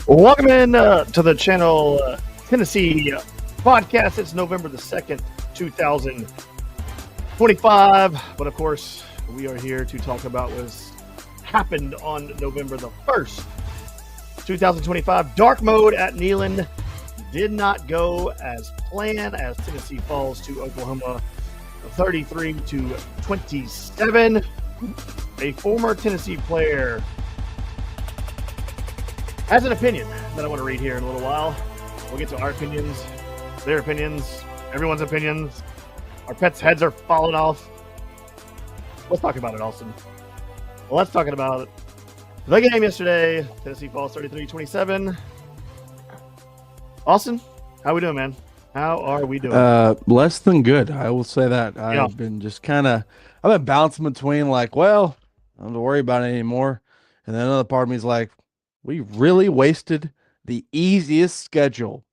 Welcome in to the channel Tennessee podcast. It's November the 2nd, 2025. But of course, we are here to talk about what's happened on November the 1st, 2025. Dark mode at Neyland did not go as planned as Tennessee falls to Oklahoma 33-27. A former Tennessee player has an opinion that I want to read here in a little while. We'll get to our opinions, their opinions, everyone's opinions. Our pets' heads are falling off. Let's talk about it, Austin. Well, let's talk about the game yesterday. Tennessee falls 33-27. Austin, how we doing, man? How are we doing? Less than good. I will say that. I've been just I've been bouncing between like, well, I don't have to worry about it anymore. And then another part of me is like, we really wasted the easiest schedule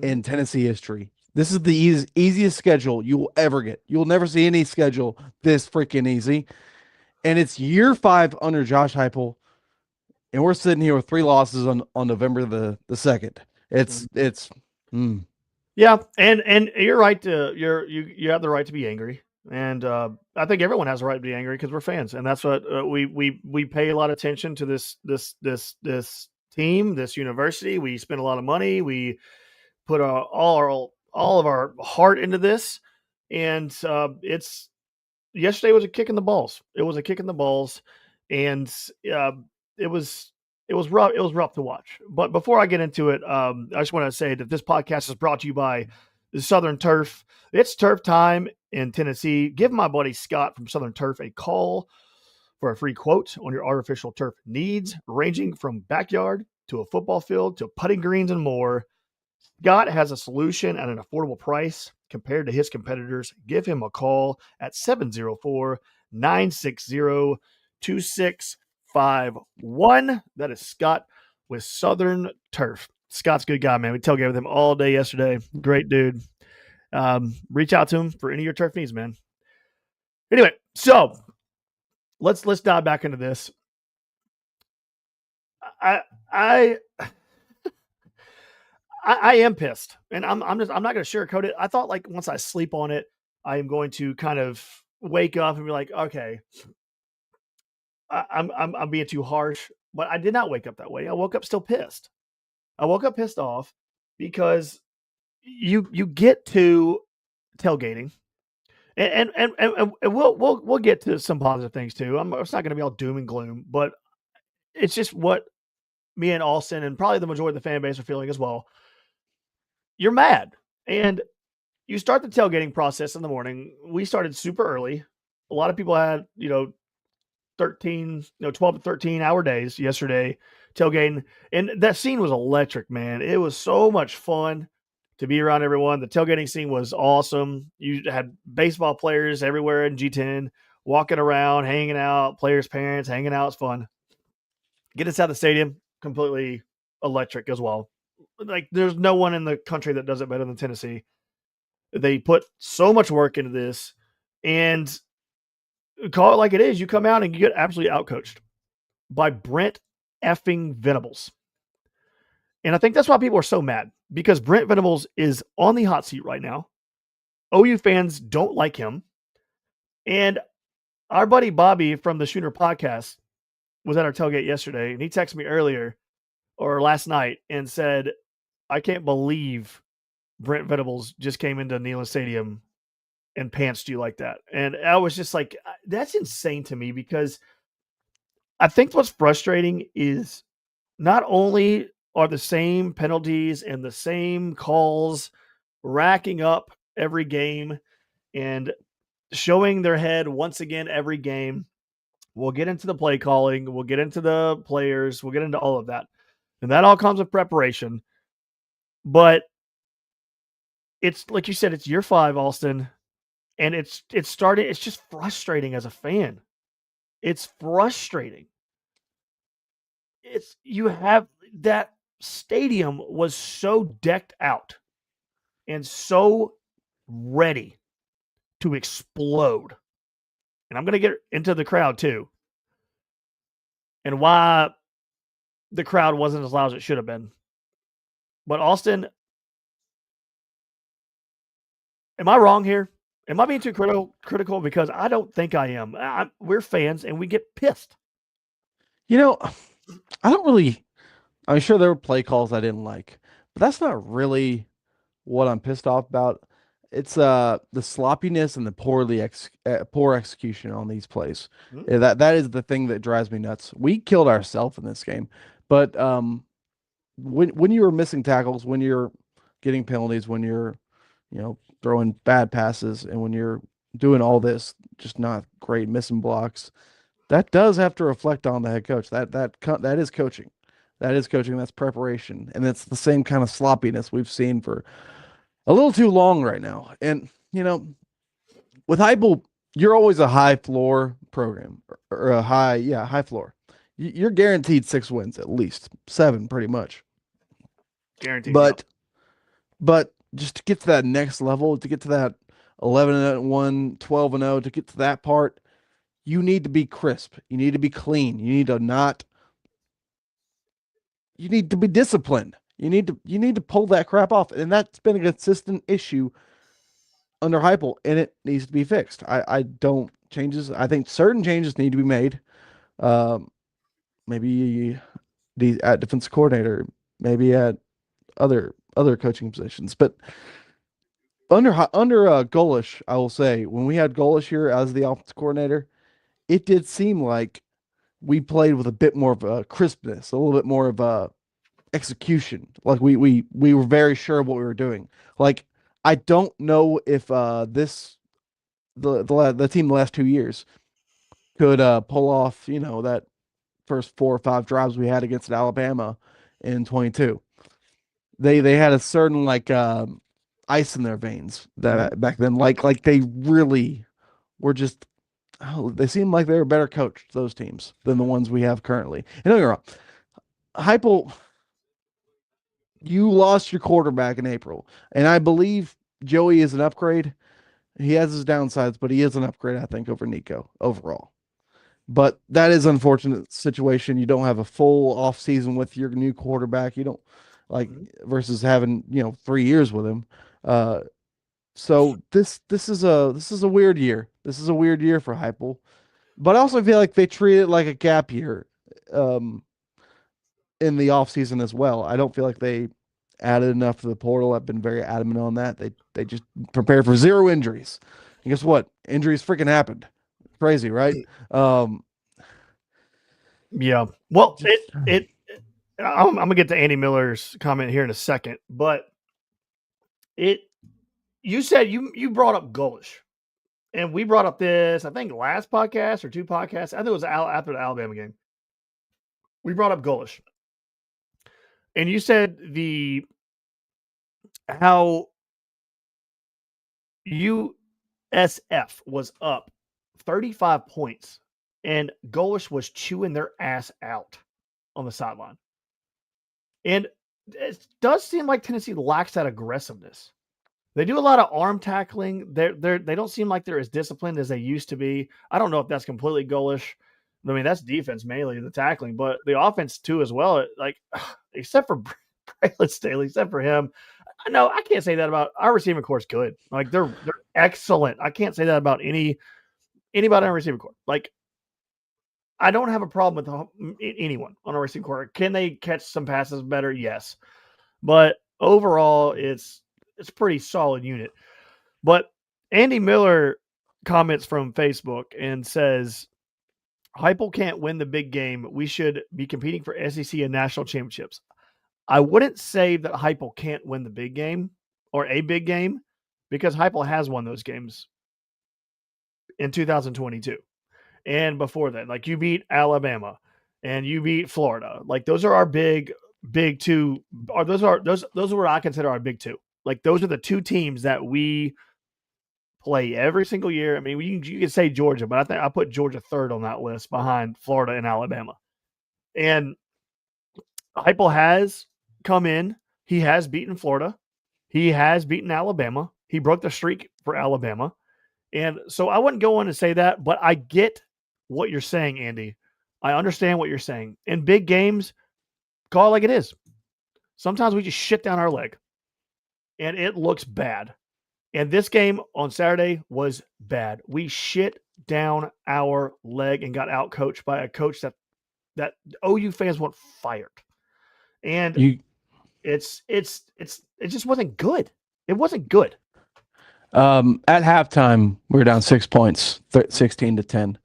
in Tennessee history. This is the easiest schedule you will ever get. You will never see any schedule this freaking easy. And it's year 5 under Josh Heupel. And we're sitting here with 3 losses on November the 2nd. Yeah, and you're right to you have the right to be angry. And I think everyone has a right to be angry because we're fans, and that's what we pay a lot of attention to this team, this university. We spend a lot of money. We put all of our heart into this, and yesterday was a kick in the balls. It was a kick in the balls, and it was rough. It was rough to watch. But before I get into it, I just want to say that this podcast is brought to you by the Southern Turf. It's turf time in Tennessee. Give my buddy Scott from Southern Turf a call for a free quote on your artificial turf needs, ranging from backyard to a football field to putting greens and more. Scott has a solution at an affordable price compared to his competitors. Give him a call at 704-960-2651. That is Scott with Southern Turf. Scott's a good guy, man. We tailgated with him all day yesterday. Great dude. Reach out to him for any of your turf needs, man. Anyway, so let's dive back into this. I am pissed, and I'm not going to sugarcoat it. I thought like once I sleep on it, I am going to kind of wake up and be like, okay, I'm being too harsh, but I did not wake up that way. I woke up still pissed. I woke up pissed off because you get to tailgating, and we'll get to some positive things too. It's not going to be all doom and gloom, but it's just what me and Austin and probably the majority of the fan base are feeling as well. You're mad, and you start the tailgating process in the morning. We started super early. A lot of people had 12 to 13 hour days yesterday tailgating, and that scene was electric, man. It was so much fun to be around everyone. The tailgating scene was awesome. You had baseball players everywhere in G10 walking around, hanging out, players' parents hanging out. It's fun. Get inside the stadium, completely electric as well. Like, there's no one in the country that does it better than Tennessee. They put so much work into this, and call it like it is. You come out and you get absolutely outcoached by Brent effing Venables. And I think that's why people are so mad, because Brent Venables is on the hot seat right now. OU fans don't like him. And our buddy Bobby from the Shooter podcast was at our tailgate yesterday, and he texted me earlier or last night and said, I can't believe Brent Venables just came into Neyland Stadium and pantsed you like that. And I was just like, that's insane to me, because I think what's frustrating is not only are the same penalties and the same calls racking up every game and showing their head once again every game. We'll get into the play calling, we'll get into the players, we'll get into all of that. And that all comes with preparation. But it's like you said, it's year 5, Alston, and it's just frustrating as a fan. It's frustrating. You have that stadium was so decked out and so ready to explode. And I'm going to get into the crowd too, and why the crowd wasn't as loud as it should have been. But Alston, am I wrong here? Am I being too critical? Because I don't think I am. We're fans and we get pissed. You know, I don't really. I'm sure there were play calls I didn't like, but that's not really what I'm pissed off about. It's the sloppiness and the poor execution on these plays. Mhm. Yeah, that is the thing that drives me nuts. We killed ourselves in this game, but when you are missing tackles, when you're getting penalties, when you're throwing bad passes, and when you're doing all this just not great, missing blocks, that does have to reflect on the head coach. That is coaching. That is coaching. That's preparation, and it's the same kind of sloppiness we've seen for a little too long right now. And with Heupel, you're always a high floor program, or a high floor. You're guaranteed 6 wins, at least 7, pretty much. Guaranteed. But Yep. but just to get to that next level, to get to that 11-1, 12-0, to get to that part, you need to be crisp. You need to be clean. You need to be disciplined. You need to pull that crap off. And that's been a consistent issue under Heupel, and it needs to be fixed. I don't changes. I think certain changes need to be made. Maybe at defense coordinator, maybe at other coaching positions. But under Golish, I will say, when we had Golish here as the offense coordinator, it did seem like we played with a bit more of a crispness, a little bit more of a execution. Like we were very sure of what we were doing. Like, I don't know if the team the last 2 years could pull off, that first 4 or 5 drives we had against Alabama in 22. They had a certain ice in their veins that back then. Like they really were just, they seemed like they were better coached, those teams, than the ones we have currently. And don't get me wrong, Heupel, you lost your quarterback in April, and I believe Joey is an upgrade. He has his downsides, but he is an upgrade, I think, over Nico overall. But that is an unfortunate situation. You don't have a full off season with your new quarterback. You don't versus having 3 years with him. So this is a weird year. This is a weird year for Heupel. But I also feel like they treat it like a gap year in the offseason as well. I don't feel like they added enough to the portal. I've been very adamant on that. They just prepared for 0 injuries. And guess what? Injuries freaking happened. Crazy, right? Yeah. Well, I'm gonna get to Andy Miller's comment here in a second, but you said you brought up Golish, and we brought up this, I think, last podcast or 2 podcasts. I think it was after the Alabama game. We brought up Golish, and you said how USF was up 35 points, and Golish was chewing their ass out on the sideline. And it does seem like Tennessee lacks that aggressiveness. They do a lot of arm tackling. They don't seem like they're as disciplined as they used to be. I don't know if that's completely Golish. I mean, that's defense mainly, the tackling, but the offense too as well. Like, except for Braylon Staley, except for him, no, I can't say that about our receiving corps. Is good. Like they're excellent. I can't say that about anybody on our receiving corps. Like, I don't have a problem with anyone on our receiving corps. Can they catch some passes better? Yes, but overall, it's a pretty solid unit. But Andy Miller comments from Facebook and says, Heupel can't win the big game. We should be competing for SEC and national championships. I wouldn't say that Heupel can't win the big game or a big game because Heupel has won those games in 2022 and before that. Like you beat Alabama and you beat Florida. Like those are our big two. Or those are what I consider our big two. Like those are the two teams that we play every single year. I mean, you could say Georgia, but I think I put Georgia third on that list behind Florida and Alabama. And Heupel has come in. He has beaten Florida. He has beaten Alabama. He broke the streak for Alabama. And so I wouldn't go on and say that, but I get what you're saying, Andy. I understand what you're saying. In big games, call it like it is. Sometimes we just shit down our leg. And it looks bad. And this game on Saturday was bad. We shit down our leg and got outcoached by a coach that OU fans want fired. And it just wasn't good. It wasn't good. At halftime, we were down 6 points, 16-10.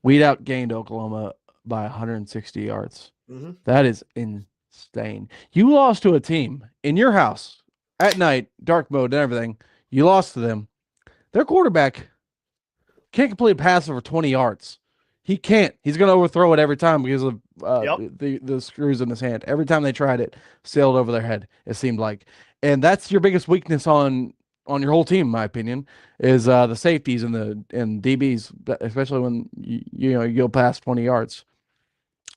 We'd outgained Oklahoma by 160 yards. Mm-hmm. That is insane. You lost to a team in your house at night, dark mode and everything. You lost to them. Their quarterback can't complete a pass over 20 yards. He can't. He's going to overthrow it every time because of the screws in his hand. Every time they tried it, sailed over their head, it seemed like. And that's your biggest weakness on your whole team, in my opinion, is the safeties and DBs, especially when you go past 20 yards.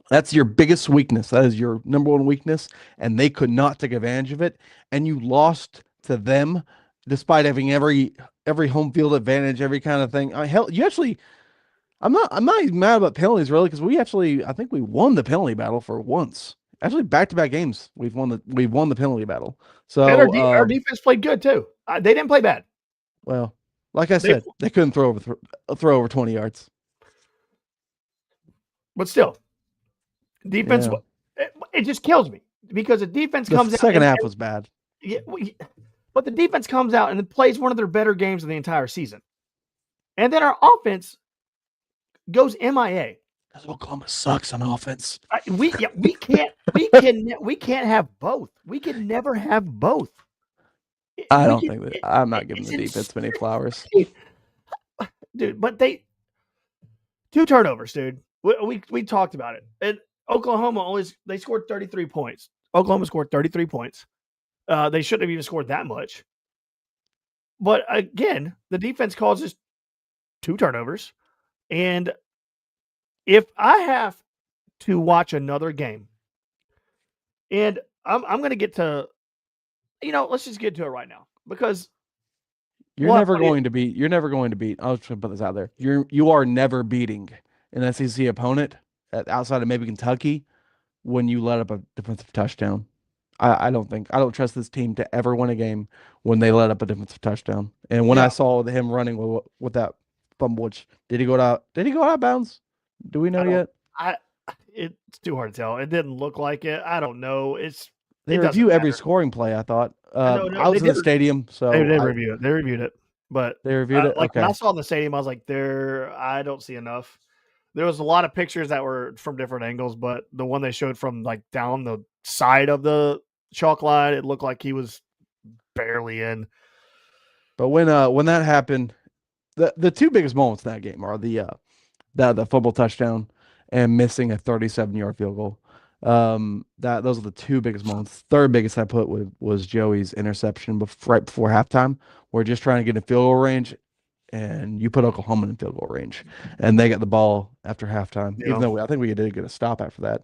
That's your biggest weakness. That is your number one weakness, and they could not take advantage of it. And you lost to them despite having every home field advantage, every kind of thing. I'm not even mad about penalties really, because I think we won the penalty battle for once. Actually, back-to-back games, we've won the penalty battle. So and our defense played good too. They didn't play bad. Well, like I said, they couldn't throw over 20 yards. But still, defense. Yeah. It just kills me because the defense comes out. The second half was bad. Yeah, but the defense comes out and plays one of their better games of the entire season, and then our offense goes MIA. Because Oklahoma sucks on offense. We can't have both. We can never have both. I'm not giving the defense many flowers, dude. But 2 turnovers, dude. We talked about it. And Oklahoma they scored 33 points. Oklahoma scored 33 points. They shouldn't have even scored that much. But again, the defense causes 2 turnovers, and if I have to watch another game, and I'm going to get to, let's just get to it right now because you're never going to beat. I'll just put this out there. You are never beating an SEC opponent outside of maybe Kentucky when you let up a defensive touchdown. I don't trust this team to ever win a game when they let up a defensive touchdown. And when I saw him running with that fumble, did he go out of bounds? Do we know yet? It's too hard to tell. It didn't look like it. I don't know. They review every scoring play. I thought. I was in the stadium, so they reviewed it. They reviewed it, but they reviewed it. Like okay. When I saw it in the stadium, I was like, I don't see enough. There was a lot of pictures that were from different angles, but the one they showed from like down the side of the chalk line, it looked like he was barely in. But when that happened, the 2 biggest moments in that game are the fumble touchdown and missing a 37-yard field goal. Those are the 2 biggest moments. Third biggest I put was Joey's interception right before halftime. We're just trying to get in field goal range, and you put Oklahoma in field goal range, and they got the ball after halftime. Yeah. Even though I think we did get a stop after that,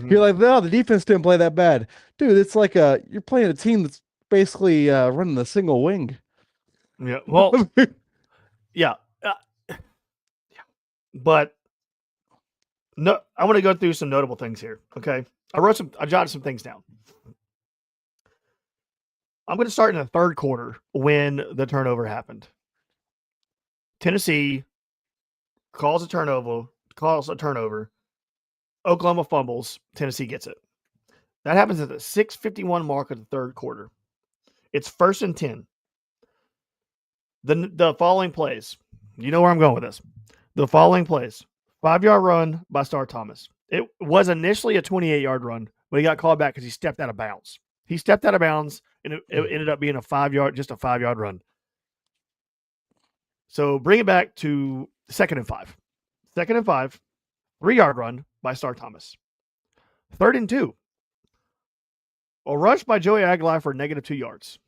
you're like, no, the defense didn't play that bad, dude. It's like you're playing a team that's basically running a single wing. Yeah. Well. Yeah. But no, I want to go through some notable things here. Okay. I jotted some things down. I'm going to start in the third quarter when the turnover happened. Tennessee calls a turnover. Oklahoma fumbles. Tennessee gets it. That happens at the 6:51 mark of the third quarter. It's 1st and 10. The following plays. You know where I'm going with this. The following plays: 5-yard run by Star Thomas. It was initially a 28-yard run, but he got called back because he stepped out of bounds. He stepped out of bounds, and it ended up being a 5-yard run. So bring it back to 2nd and 5. 2nd and 5, 3-yard run by Star Thomas. 3rd and 2, a rush by Joey Aguilar for -2 yards.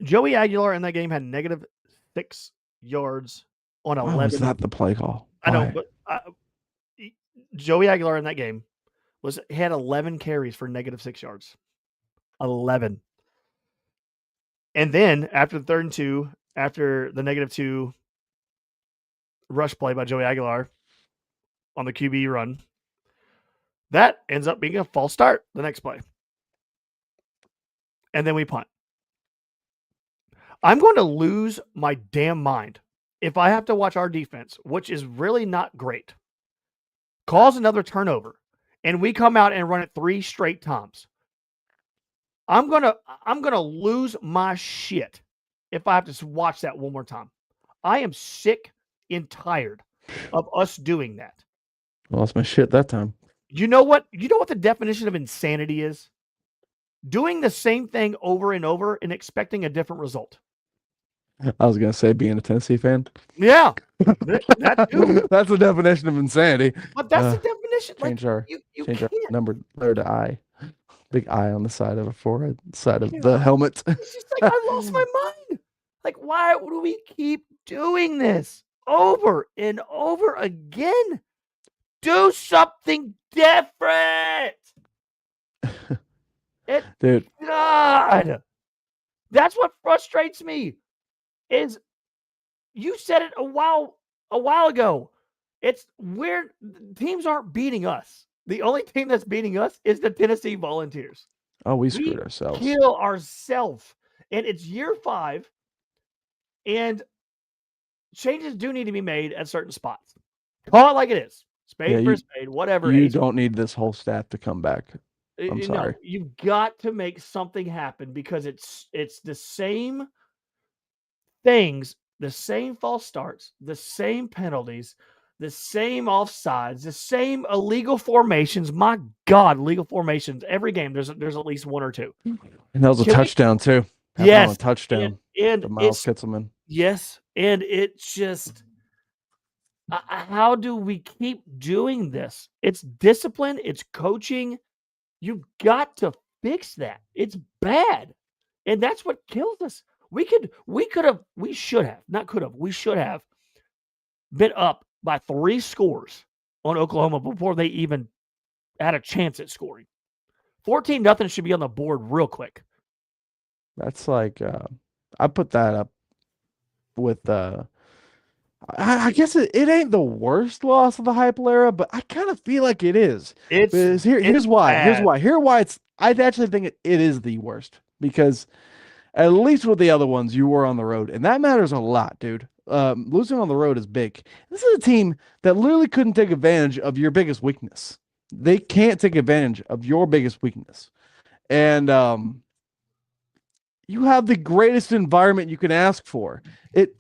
Joey Aguilar in that game had -6 yards on 11. Why was that the play call? I know, but Joey Aguilar in that game had 11 carries for -6 yards. 11. And then after the 3rd and 2, after the -2 rush play by Joey Aguilar on the QB run, that ends up being a false start the next play. And then we punt. I'm going to lose my damn mind if I have to watch our defense, which is really not great, cause another turnover, and we come out and run it 3 straight times. I'm gonna lose my shit if I have to watch that one more time. I am sick and tired of us doing that. Lost my shit that time. You know what? You know what the definition of insanity is? Doing the same thing over and over and expecting a different result. I was gonna say being a Tennessee fan. Yeah, that too. That's the definition of insanity. But that's the definition. Change like, our you change can't. our number letter to I. Big eye on the side of the forehead, side of the helmet. It's just like I lost my mind. Like, why do we keep doing this over and over again? Do something different. Dude, God, that's what frustrates me. Is you said it a while ago. It's weird. Teams aren't beating us. The only team that's beating us is the Tennessee Volunteers. Oh, we screwed ourselves. Kill ourselves. And it's year 5. And changes do need to be made at certain spots. Call it like it is. Spade for spade, whatever. You don't need this whole staff to come back. I'm sorry. No, you've got to make something happen because it's the same things, the same false starts, the same penalties, the same offsides, the same illegal formations. My God, legal formations. Every game, there's at least 1 or 2. And that was a touchdown too. Yes, a touchdown. And Miles Kitselman. Yes, and it's just how do we keep doing this? It's discipline. It's coaching. You've got to fix that. It's bad, and that's what kills us. We should have been up by 3 scores on Oklahoma before they even had a chance at scoring. 14-0 should be on the board real quick. That's like I put that up with I guess it ain't the worst loss of the Heupel era, but I kind of feel like it is. Here's why it's I actually think it is the worst because at least with the other ones you were on the road and that matters a lot, dude. Losing on the road is big. This is a team that literally couldn't take advantage of your biggest weakness. They can't take advantage of your biggest weakness. And you have the greatest environment you can ask for. It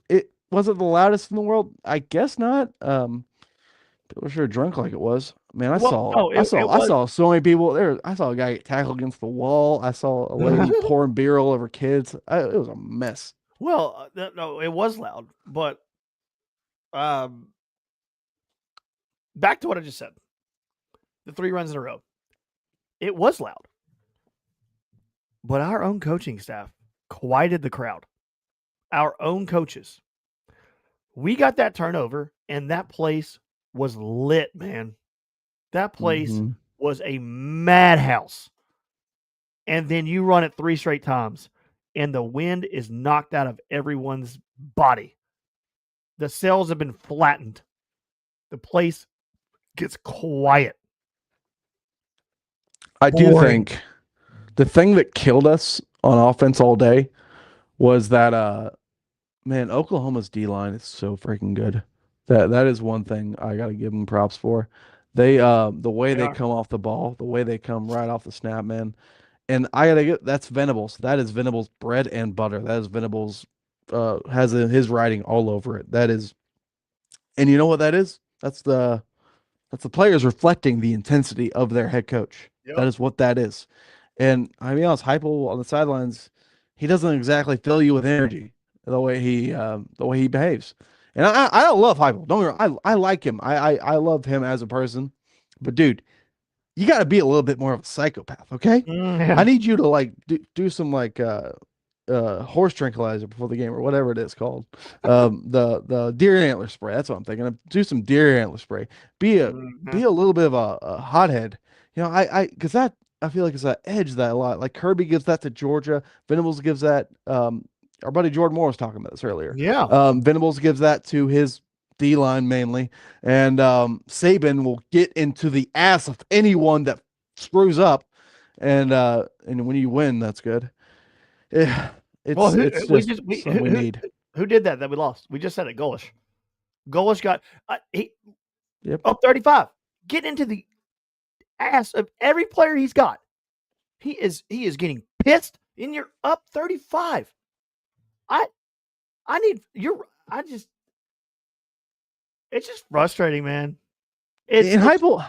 wasn't the loudest in the world. I guess not. People were sure drunk like it was. Man, I saw so many people there. I saw a guy get tackled against the wall. I saw a lady pouring beer all over kids. It was a mess. Well, no, it was loud, but back to what I just said. The 3 runs in a row. It was loud. But our own coaching staff quieted the crowd. Our own coaches. We got that turnover, and that place was lit, man. That place was a madhouse. And then you run it 3 straight times, and the wind is knocked out of everyone's body. The cells have been flattened. The place gets quiet. I do think the thing that killed us on offense all day was that man, Oklahoma's D-line is so freaking good. That is one thing I got to give them props for. They the way they come off the ball, the way they come right off the snap, man. And I got to get that's Venables. That is Venables bread and butter. That is Venables has his writing all over it. That is, and you know what that is? That's the players reflecting the intensity of their head coach. That Yep. is what that is. And I'll be honest, Heupel on the sidelines, he doesn't exactly fill you with energy the way he behaves. And I don't love Heupel. Don't get me wrong, I like him. I love him as a person. But dude, you got to be a little bit more of a psychopath, okay? Yeah. I need you to like do some like horse tranquilizer before the game or whatever it is called. The deer antler spray. That's what I'm thinking of. Do some deer antler spray. Be a Mhm. be a little bit of a hothead. You know, because that I feel like it's an edge that a lot. Like Kirby gives that to Georgia. Venables gives that. Our buddy Jordan Moore was talking about this earlier. Yeah. Venables gives that to his D line mainly, and Saban will get into the ass of anyone that screws up, and when you win, that's good. Yeah, Well, it's we just just something we need. who did that we lost? We just said it. Golish. Golish got he Yep. up 35. Get into the ass of every player he's got. He is getting pissed, and you're up 35. I need you're I just it's just frustrating, man. And It's Heupel,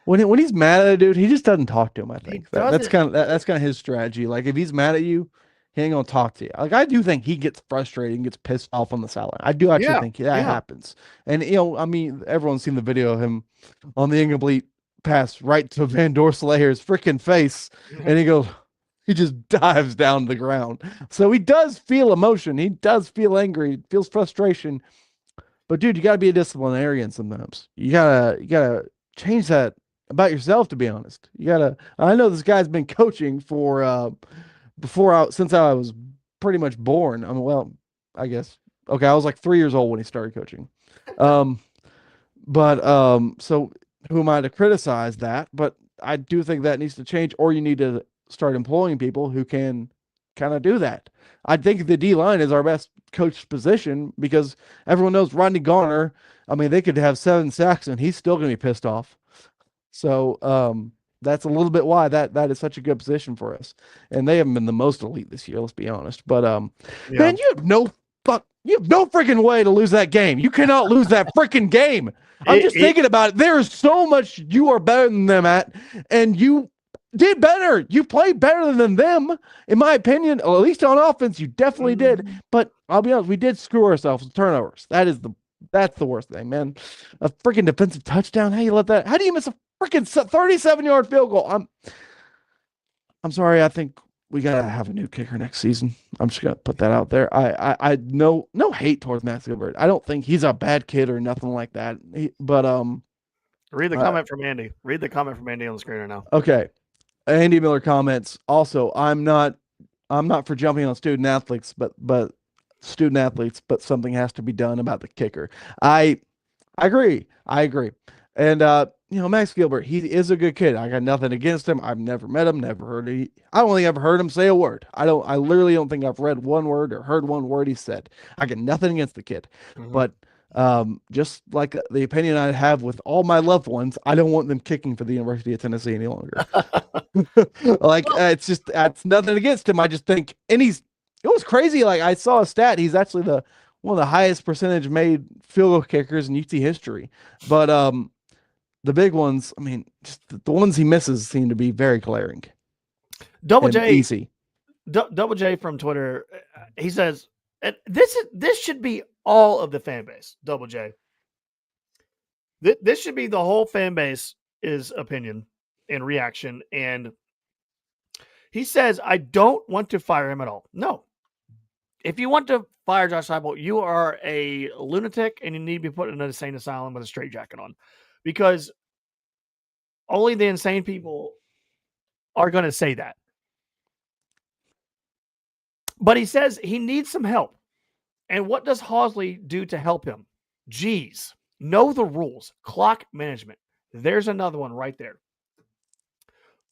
when he's mad at a dude, he just doesn't talk to him. I he think doesn't. that's kind of his strategy. Like if he's mad at you, he ain't gonna talk to you. Like I do think he gets frustrated and gets pissed off on the sideline. I do actually Yeah, think that yeah. happens. And I mean, everyone's seen the video of him on the incomplete pass right to Van Dorslayer's freaking face, and he just dives down to the ground. So he does feel emotion. He does feel angry. Feels frustration. But dude, you got to be a disciplinarian sometimes. You gotta change that about yourself. To be honest, you gotta. I know this guy's been coaching for since I was pretty much born. I mean, well, I guess okay, I was like 3 years old when he started coaching. Um, but so who am I to criticize that? But I do think that needs to change, or you need to start employing people who can kind of do that. I think the D line is our best coach position because everyone knows Rodney Garner. I mean, they could have 7 sacks and he's still going to be pissed off. So that's a little bit why that is such a good position for us. And they haven't been the most elite this year, let's be honest. But Yeah. man, you have no freaking way to lose that game. You cannot lose that freaking game. I'm just thinking about it. There is so much you are better than them at, and you did better. You played better than them, in my opinion. Or at least on offense, you definitely did. But I'll be honest, we did screw ourselves with turnovers. That's the worst thing, man. A freaking defensive touchdown. How you let that? How do you miss a freaking 37-yard field goal? I'm sorry. I think we gotta have a new kicker next season. I'm just gonna put that out there. I no hate towards Max Gilbert. I don't think he's a bad kid or nothing like that. But read the comment from Andy. Read the comment from Andy on the screen right now. Okay, Andy Miller comments. Also, I'm not for jumping on student athletes, but student athletes, but something has to be done about the kicker. I agree. And Max Gilbert, he is a good kid. I got nothing against him. I've never met him, never heard I only ever heard him say a word. I literally don't think I've read one word or heard one word he said. I got nothing against the kid. But just like the opinion I have with all my loved ones, I don't want them kicking for the University of Tennessee any longer. It's nothing against him. I just think, and it was crazy. Like I saw a stat. He's actually one of the highest percentage made field goal kickers in UT history. But the big ones, I mean, just the ones he misses seem to be very glaring. Double J easy. Double J from Twitter, he says, this should be all of the fan base. Double J. This should be the whole fan base is opinion and reaction. And he says, I don't want to fire him at all. No. If you want to fire Josh Heupel, you are a lunatic and you need to be put in an insane asylum with a straitjacket on, because only the insane people are going to say that. But he says he needs some help. And what does Hawley do to help him? Geez, know the rules. Clock management. There's another one right there.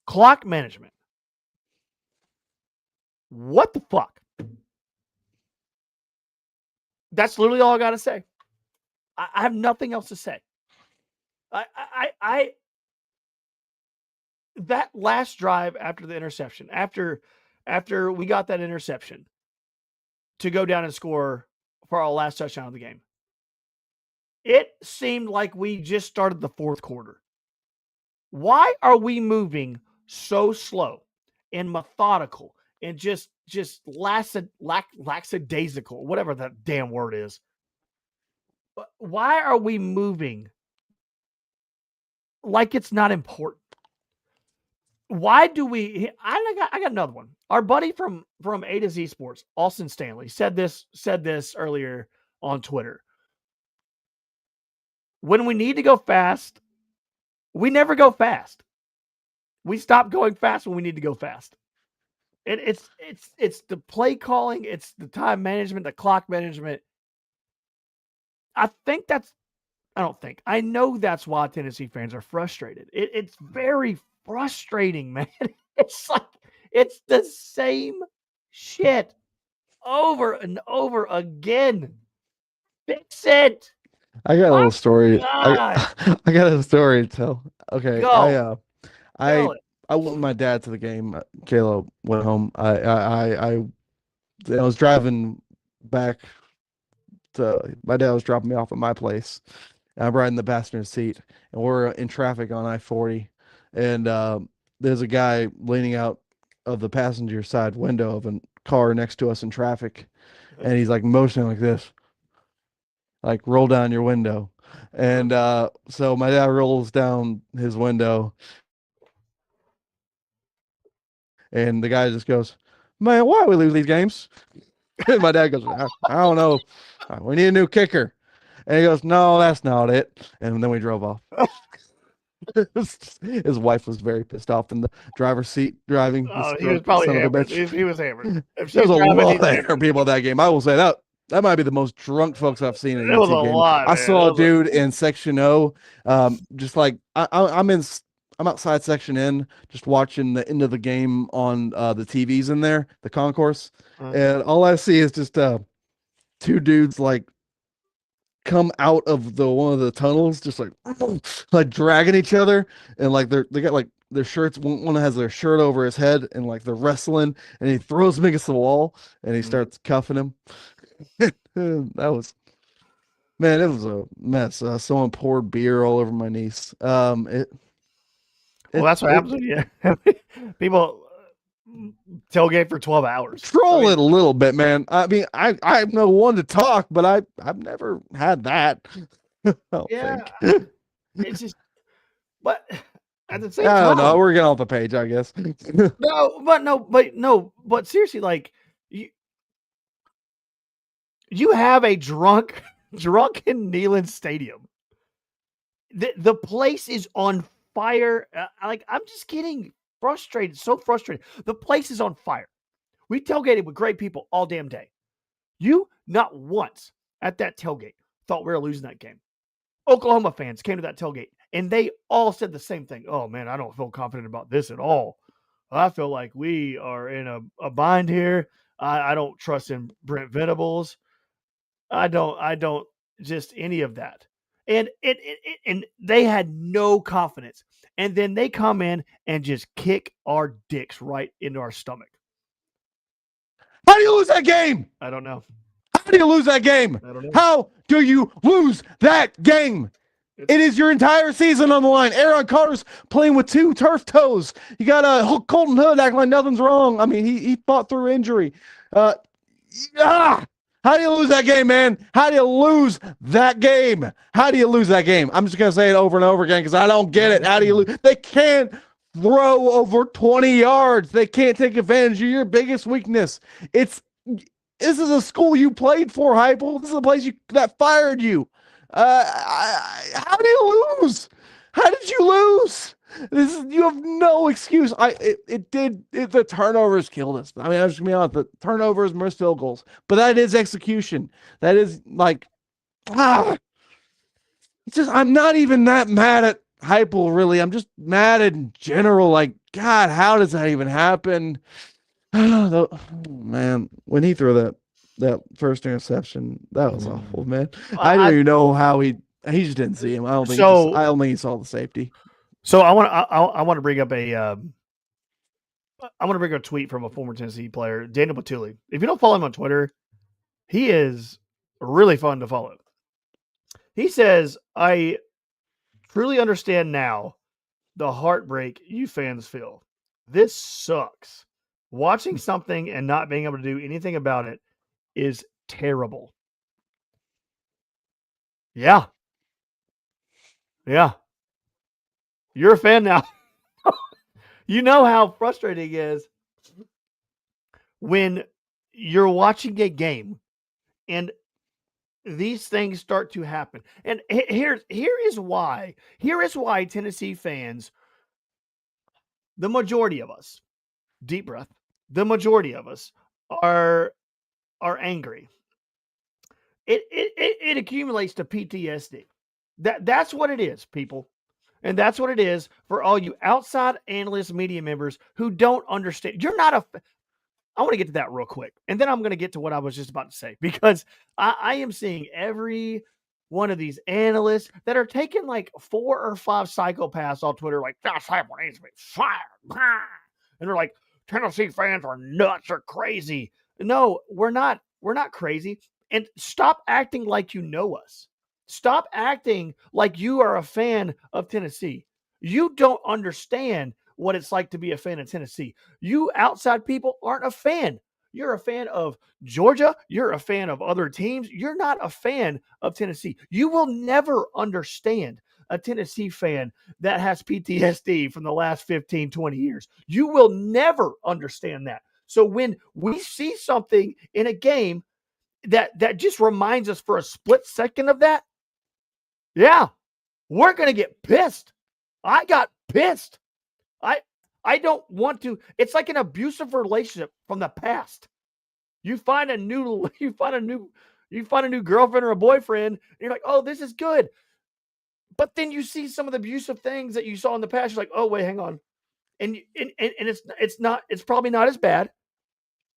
Clock management. What the fuck? That's literally all I got to say. I have nothing else to say. That last drive after the interception, after we got that interception, to go down and score for our last touchdown of the game. It seemed like we just started the fourth quarter. Why are we moving so slow and methodical and just lackadaisical, whatever that damn word is? Why are we moving like it's not important? Why do we? I got another one. Our buddy from A to Z Sports, Austin Stanley, said this earlier on Twitter. When we need to go fast, we never go fast. We stop going fast when we need to go fast. It's the play calling, it's the time management, the clock management. I know that's why Tennessee fans are frustrated. It's very frustrating, man. It's like it's the same shit over and over again. Fix it. I got a little story. I got a story to tell. Okay, Go. I went with my dad to the game. Caleb went home. I was driving back to my dad was dropping me off at my place. I'm riding the passenger seat, and we're in traffic on I-40, and there's a guy leaning out of the passenger side window of a car next to us in traffic, and he's like motioning like this, like roll down your window. And so my dad rolls down his window, and the guy just goes, "Man, why do we lose these games?" And my dad goes, I don't know. We need a new kicker. And he goes, "No, that's not it." And then we drove off. His wife was very pissed off in the driver's seat driving. Oh, he was probably hammered. He was hammered. There's a lot of hammered people at that game. I will say that. That might be the most drunk folks I've seen in a game. Lot. I saw a dude in Section O, just like I'm outside Section N, just watching the end of the game on the TVs in there, the concourse, and all I see is just two dudes like come out of one of the tunnels, just like dragging each other, and like they got like their shirts. One has their shirt over his head, and like they're wrestling, and he throws him against the wall, and he starts cuffing him. That was, man, it was a mess. Someone poured beer all over my niece. Well, that's what happens when you people tailgate for 12 hours. Troll it a little bit, man. I mean, I'm no one to talk, but I've never had that. It's just, but at the same time, I don't know. We're getting off the page, I guess. but seriously, like you have a drunk in Neyland Stadium. The place is on fire. I'm just getting frustrated, so frustrated. The place is on fire. We tailgated with great people all damn day. You not once at that tailgate thought we were losing that game. Oklahoma fans came to that tailgate and they all said the same thing. "Oh man, I don't feel confident about this at all. I feel like we are in a bind here. I don't trust in Brent Venables. I don't just any of that." And and they had no confidence. And then they come in and just kick our dicks right into our stomach. How do you lose that game? I don't know. How do you lose that game? I don't know. How do you lose that game? It is your entire season on the line. Aaron Carter's playing with 2 turf toes. You got Colton Hood acting like nothing's wrong. I mean, he fought through injury. How do you lose that game, man? How do you lose that game? How do you lose that game? I'm just going to say it over and over again because I don't get it. How do you lose? They can't throw over 20 yards. They can't take advantage of your biggest weakness. This is a school you played for, Heupel. This is a place that fired you. How do you lose? How did you lose? You have no excuse. The turnovers killed us. I mean, I'm just gonna be honest. The turnovers, missed field goals, but that is execution. That is like, it's just I'm not even that mad at Heupel, really. I'm just mad in general. Like, God, how does that even happen? Man, when he threw that first interception, that was awful, man. I don't even know how he just didn't see him. I don't think he saw the safety. So I want to bring up a tweet from a former Tennessee player, Daniel Batuli. If you don't follow him on Twitter, He is really fun to follow. He says, I truly understand now the heartbreak you fans feel. This sucks. Watching something and not being able to do anything about it is terrible. Yeah. Yeah. You're a fan now. You know how frustrating it is when you're watching a game and these things start to happen. And here is why. Here is why Tennessee fans, the majority of us, deep breath, the majority of us are angry. It accumulates to PTSD. That's what it is, people. And that's what it is for all you outside analyst media members who don't understand. You're not a I want to get to that real quick. And then I'm going to get to what I was just about to say because I am seeing every one of these analysts that are taking like 4 or 5 psychopaths on Twitter, like, Josh Heupel needs to be fired. And they're like, Tennessee fans are nuts or crazy. No, we're not. We're not crazy. And stop acting like you know us. Stop acting like you are a fan of Tennessee. You don't understand what it's like to be a fan of Tennessee. You outside people aren't a fan. You're a fan of Georgia. You're a fan of other teams. You're not a fan of Tennessee. You will never understand a Tennessee fan that has PTSD from the last 15, 20 years. You will never understand that. So when we see something in a game that just reminds us for a split second of that, yeah, we're going to get pissed. I got pissed. I don't want to. It's like an abusive relationship from the past. You find a new girlfriend or a boyfriend, and you're like, oh, this is good. But then you see some of the abusive things that you saw in the past. You're like, oh, wait, hang on. And it's probably not as bad,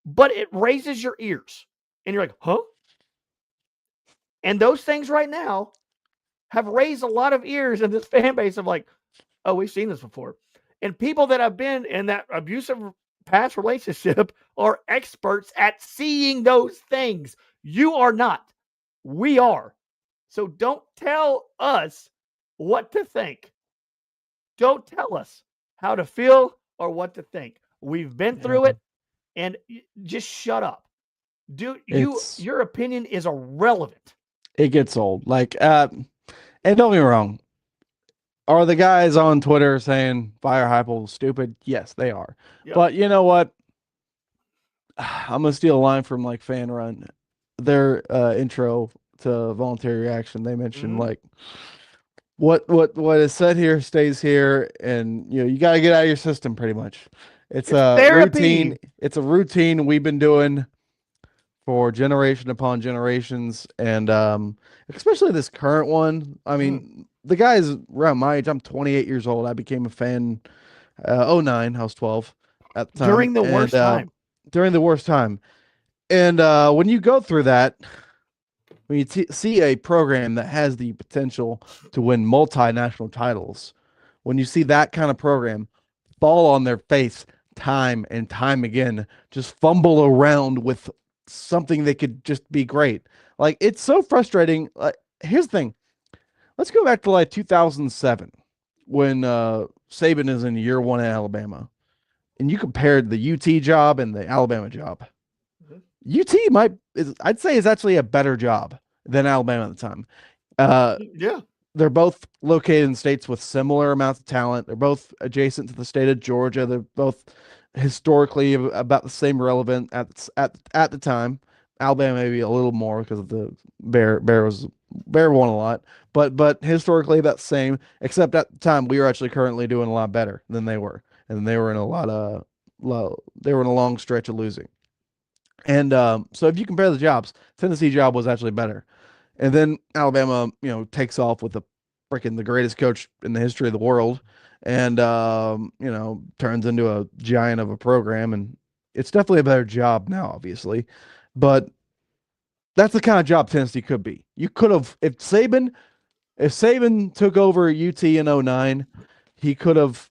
but it raises your ears. And you're like, huh? And those things right now have raised a lot of ears in this fan base of like, oh, we've seen this before. And people that have been in that abusive past relationship are experts at seeing those things. You are not. We are. So don't tell us what to think. Don't tell us how to feel or what to think. We've been through it, and just shut up. Dude, your opinion is irrelevant. It gets old. Like, and don't get me wrong. Are the guys on Twitter saying fire Heupel stupid? Yes, they are. Yep. But you know what? I'm gonna steal a line from like Fan Run. Their intro to Voluntary Reaction. They mentioned like what is said here stays here, and you got to get out of your system. Pretty much, it's a therapy. Routine. It's a routine we've been doing for generation upon generations, and especially this current one. I mean, the guys around my age. I'm 28 years old. I became a fan 09. I was 12 at the time. During the worst time. During the worst time. And when you go through that, when you see a program that has the potential to win multinational titles, when you see that kind of program fall on their face time and time again, just fumble around with something that could just be great. Like, it's so frustrating. Here's the thing. Let's go back to like 2007 when Saban is in year one at Alabama, and you compared the UT job and the Alabama job. UT I'd say is actually a better job than Alabama at the time. Yeah. They're both located in states with similar amounts of talent. They're both adjacent to the state of Georgia. They're both historically about the same relevant at the time. Alabama maybe a little more because of the Bear won a lot, but historically about the same, except at the time we were actually currently doing a lot better than they were. And they were in a long stretch of losing. And so if you compare the jobs, Tennessee job was actually better. And then Alabama, takes off with the greatest coach in the history of the world, and turns into a giant of a program. And it's definitely a better job now, obviously. But that's the kind of job Tennessee could be. You could have, if Saban took over UT in 09, he could have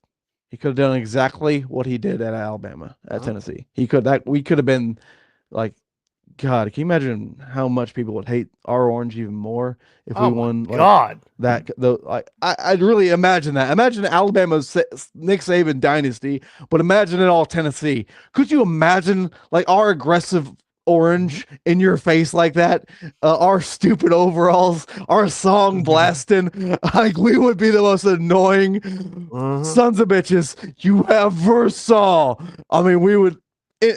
done exactly what he did at Alabama, at Tennessee. We could have been like God, can you imagine how much people would hate our orange even more if we Oh my won like God. that? The like, I'd really imagine that. Imagine Alabama's Nick Saban dynasty, but imagine it all Tennessee. Could you imagine like our aggressive orange in your face like that? Our stupid overalls, our song blasting, like we would be the most annoying sons of bitches you ever saw. I mean, we would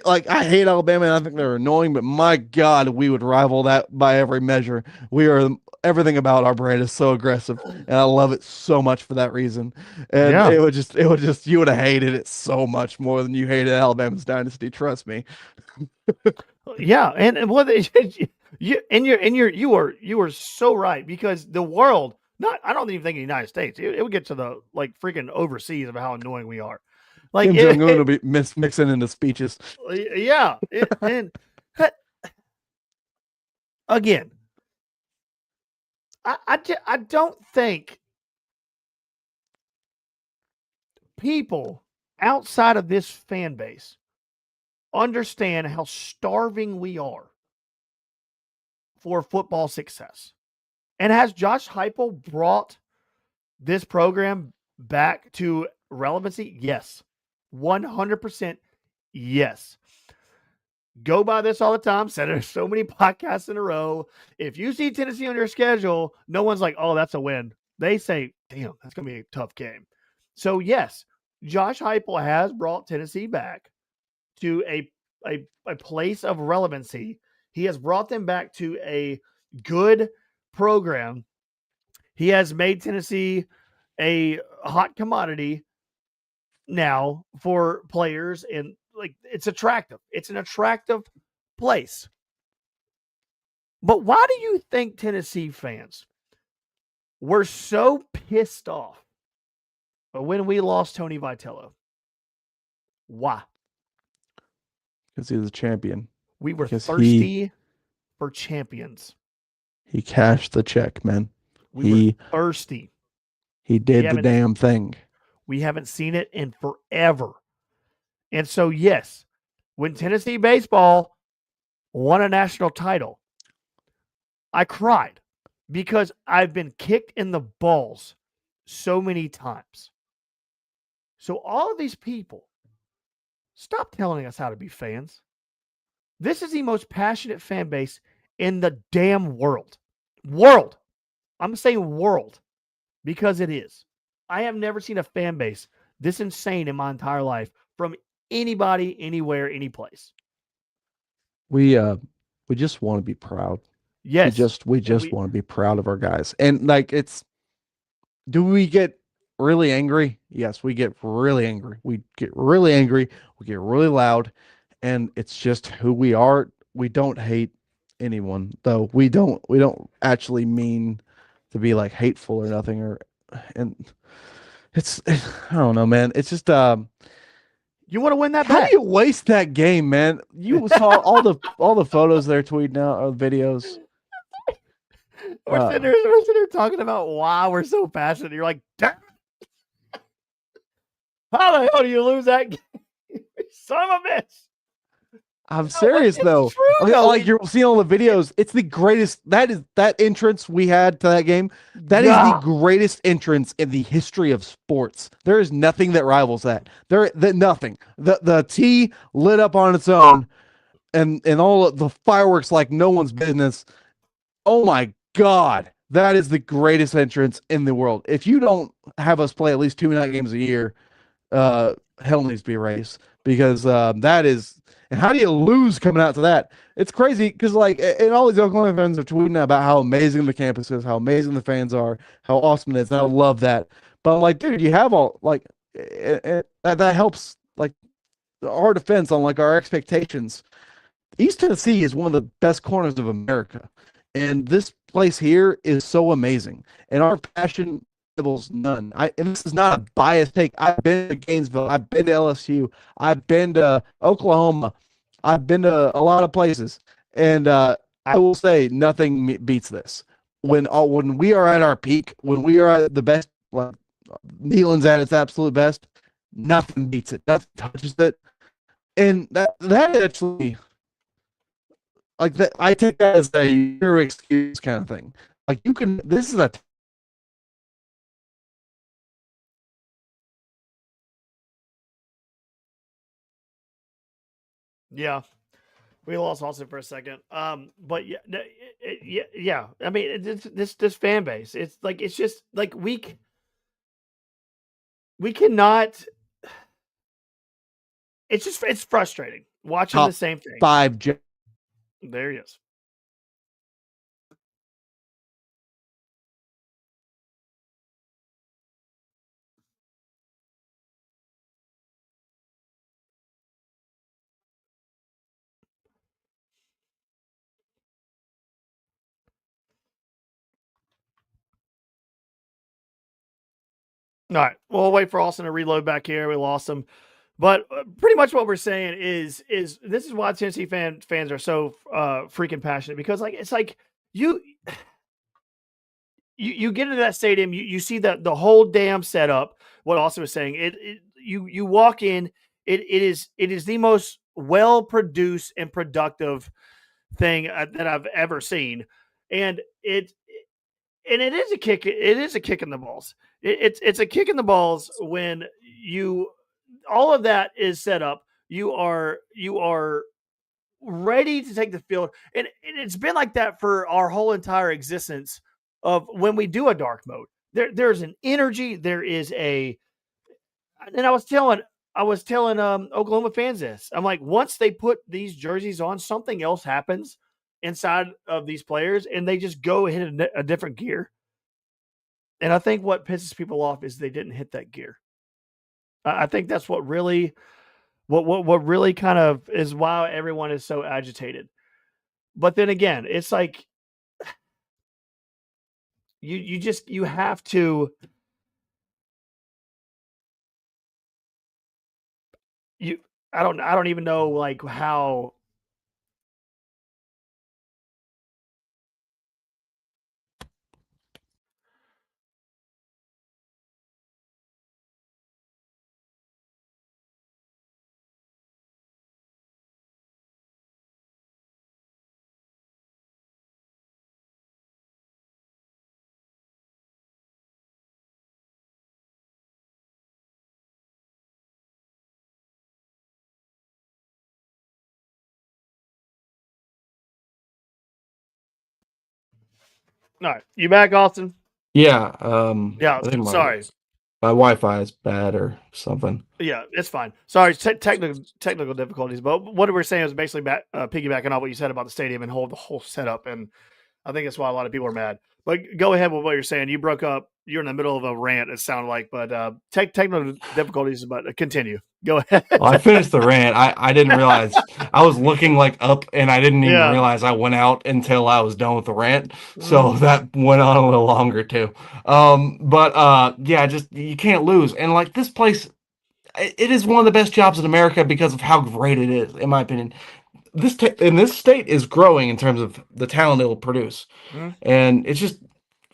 like I hate Alabama and I think they're annoying, but my God, we would rival that by every measure. We are everything about our brand is so aggressive, and I love it so much for that reason. And Yeah. it would just you would have hated it so much more than you hated Alabama's dynasty. Trust me. Yeah, and what you are so right because the world not I don't even think the United States it would get to the like freaking overseas of how annoying we are. Like Kim Jong Un will be mixing into speeches. yeah, and again, I don't think people outside of this fan base understand how starving we are for football success. And has Josh Heupel brought this program back to relevancy? Yes. 100% yes. Go by this all the time. Said it so many podcasts in a row. If you see Tennessee on your schedule, no one's like, oh, that's a win. They say, damn, that's going to be a tough game. So, yes, Josh Heupel has brought Tennessee back to a place of relevancy. He has brought them back to a good program. He has made Tennessee a hot commodity now for players, and like it's attractive. It's an attractive place. But why do you think Tennessee fans were so pissed off when we lost Tony Vitello? Why? Because he was a champion. We were thirsty for champions. He cashed the check, man. We were thirsty. He did the damn thing. We haven't seen it in forever. And so, yes, when Tennessee baseball won a national title, I cried because I've been kicked in the balls so many times. So all of these people, stop telling us how to be fans. This is the most passionate fan base in the damn world. World. I'm saying world because it is. I have never seen a fan base this insane in my entire life from anybody, anywhere, any place. We just want to be proud. Yes. We just want to be proud of our guys. And like do we get really angry? Yes, we get really angry. We get really angry. We get really loud. And it's just who we are. We don't hate anyone, though. We don't actually mean to be like hateful or nothing and I don't know, man. It's just you want to win that How bet. do you waste that game, man? You saw all the photos they're tweeting out or videos. We're sitting there talking about why we're so passionate. You're like, damn. How the hell do you lose that game? Son of a bitch. I'm serious though. True, like you're seeing all the videos. It's the greatest. That entrance we had to that game. That is the greatest entrance in the history of sports. There is nothing that rivals that. Nothing. The T lit up on its own, and all of the fireworks like no one's business. Oh my God, that is the greatest entrance in the world. If you don't have us play at least 2 night games a year, hell needs to be raised because that is. And how do you lose coming out to that? It's crazy because, like, and all these Oklahoma fans are tweeting about how amazing the campus is, how amazing the fans are, how awesome it is. And I love that. But I'm like, dude, you have all like that helps like our defense on like our expectations. East Tennessee is one of the best corners of America, and this place here is so amazing. And our passion rivals none. And this is not a biased take. I've been to Gainesville. I've been to LSU. I've been to Oklahoma. I've been to a lot of places, and I will say nothing beats this. When we are at our peak, when we are at the best, like Neyland's at its absolute best, nothing beats it. Nothing touches it, and that actually like that. I take that as a your excuse kind of thing. Like you can. This is a Yeah, we lost Austin for a second. But yeah, yeah. I mean, this fan base. It's like it's just like we cannot. It's frustrating watching the top same thing. five. There he is. All right. We'll wait for Austin to reload back here. We lost him. But pretty much what we're saying is this is why Tennessee fans are so freaking passionate, because like it's like you you get into that stadium, you see the whole damn setup. What Austin was saying, you walk in, it is the most well produced and productive thing that I've ever seen, and it is a kick. It is a kick in the balls. It's a kick in the balls when you all of that is set up. You are ready to take the field, and it's been like that for our whole entire existence. Of when we do a dark mode, there's an energy. There is a, and I was telling Oklahoma fans this. I'm like, once they put these jerseys on, something else happens inside of these players, and they just go hit a different gear. And I think what pisses people off is they didn't hit that gear. I think that's what really what really kind of is why everyone is so agitated. But then again, it's like you have to you I don't even know like how. All right, you back, Austin? Yeah, Yeah, I think sorry. my Wi-Fi is bad or something. Yeah, it's fine. Sorry, technical difficulties. But what we were saying was basically piggybacking on what you said about the stadium and the whole setup, and I think that's why a lot of people are mad. But go ahead with what you're saying. You broke up. You're in the middle of a rant. It sounded like, but technical difficulties. But continue. Go ahead. Well, I finished the rant. I didn't realize I was looking like up, and I didn't even Yeah. realize I went out until I was done with the rant. So Mhm. that went on a little longer too. But yeah, just you can't lose. And like this place, it is one of the best jobs in America because of how great it is, in my opinion. This state is growing in terms of the talent it will produce, Mhm. and it's just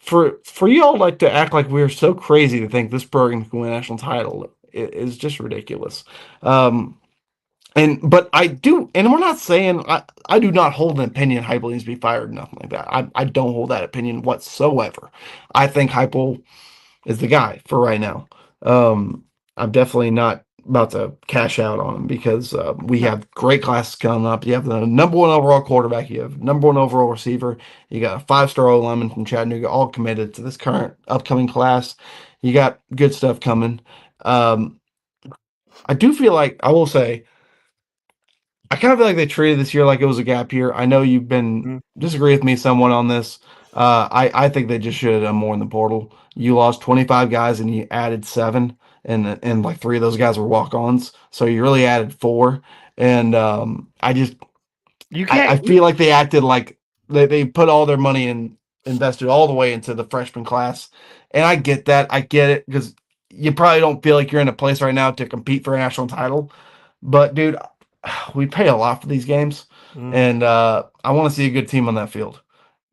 for y'all like to act like we're so crazy to think this program can win a national title is just ridiculous. Um, but I do, and we're not saying I do not hold an opinion Heupel needs to be fired, nothing like that. I don't hold that opinion whatsoever. I think Heupel is the guy for right now. I'm definitely not about to cash out on him because we No. have great classes coming up. You have the number one overall quarterback. You have number one overall receiver. You got a five-star O lineman from Chattanooga, all committed to this current upcoming class. You got good stuff coming. Um, I do feel like I will say I kind of feel like they treated this year like it was a gap year. I know you've been Mhm. disagree with me somewhat on this. I think they just should have done more in the portal. You lost 25 guys and you added seven, and like three of those guys were walk-ons, so you really added four. And You I can't. feel like they acted like they put all their money and invested all the way into the freshman class. And I get that. I get it because you probably don't feel like you're in a place right now to compete for a national title. But dude, we pay a lot for these games, Mhm. and I want to see a good team on that field.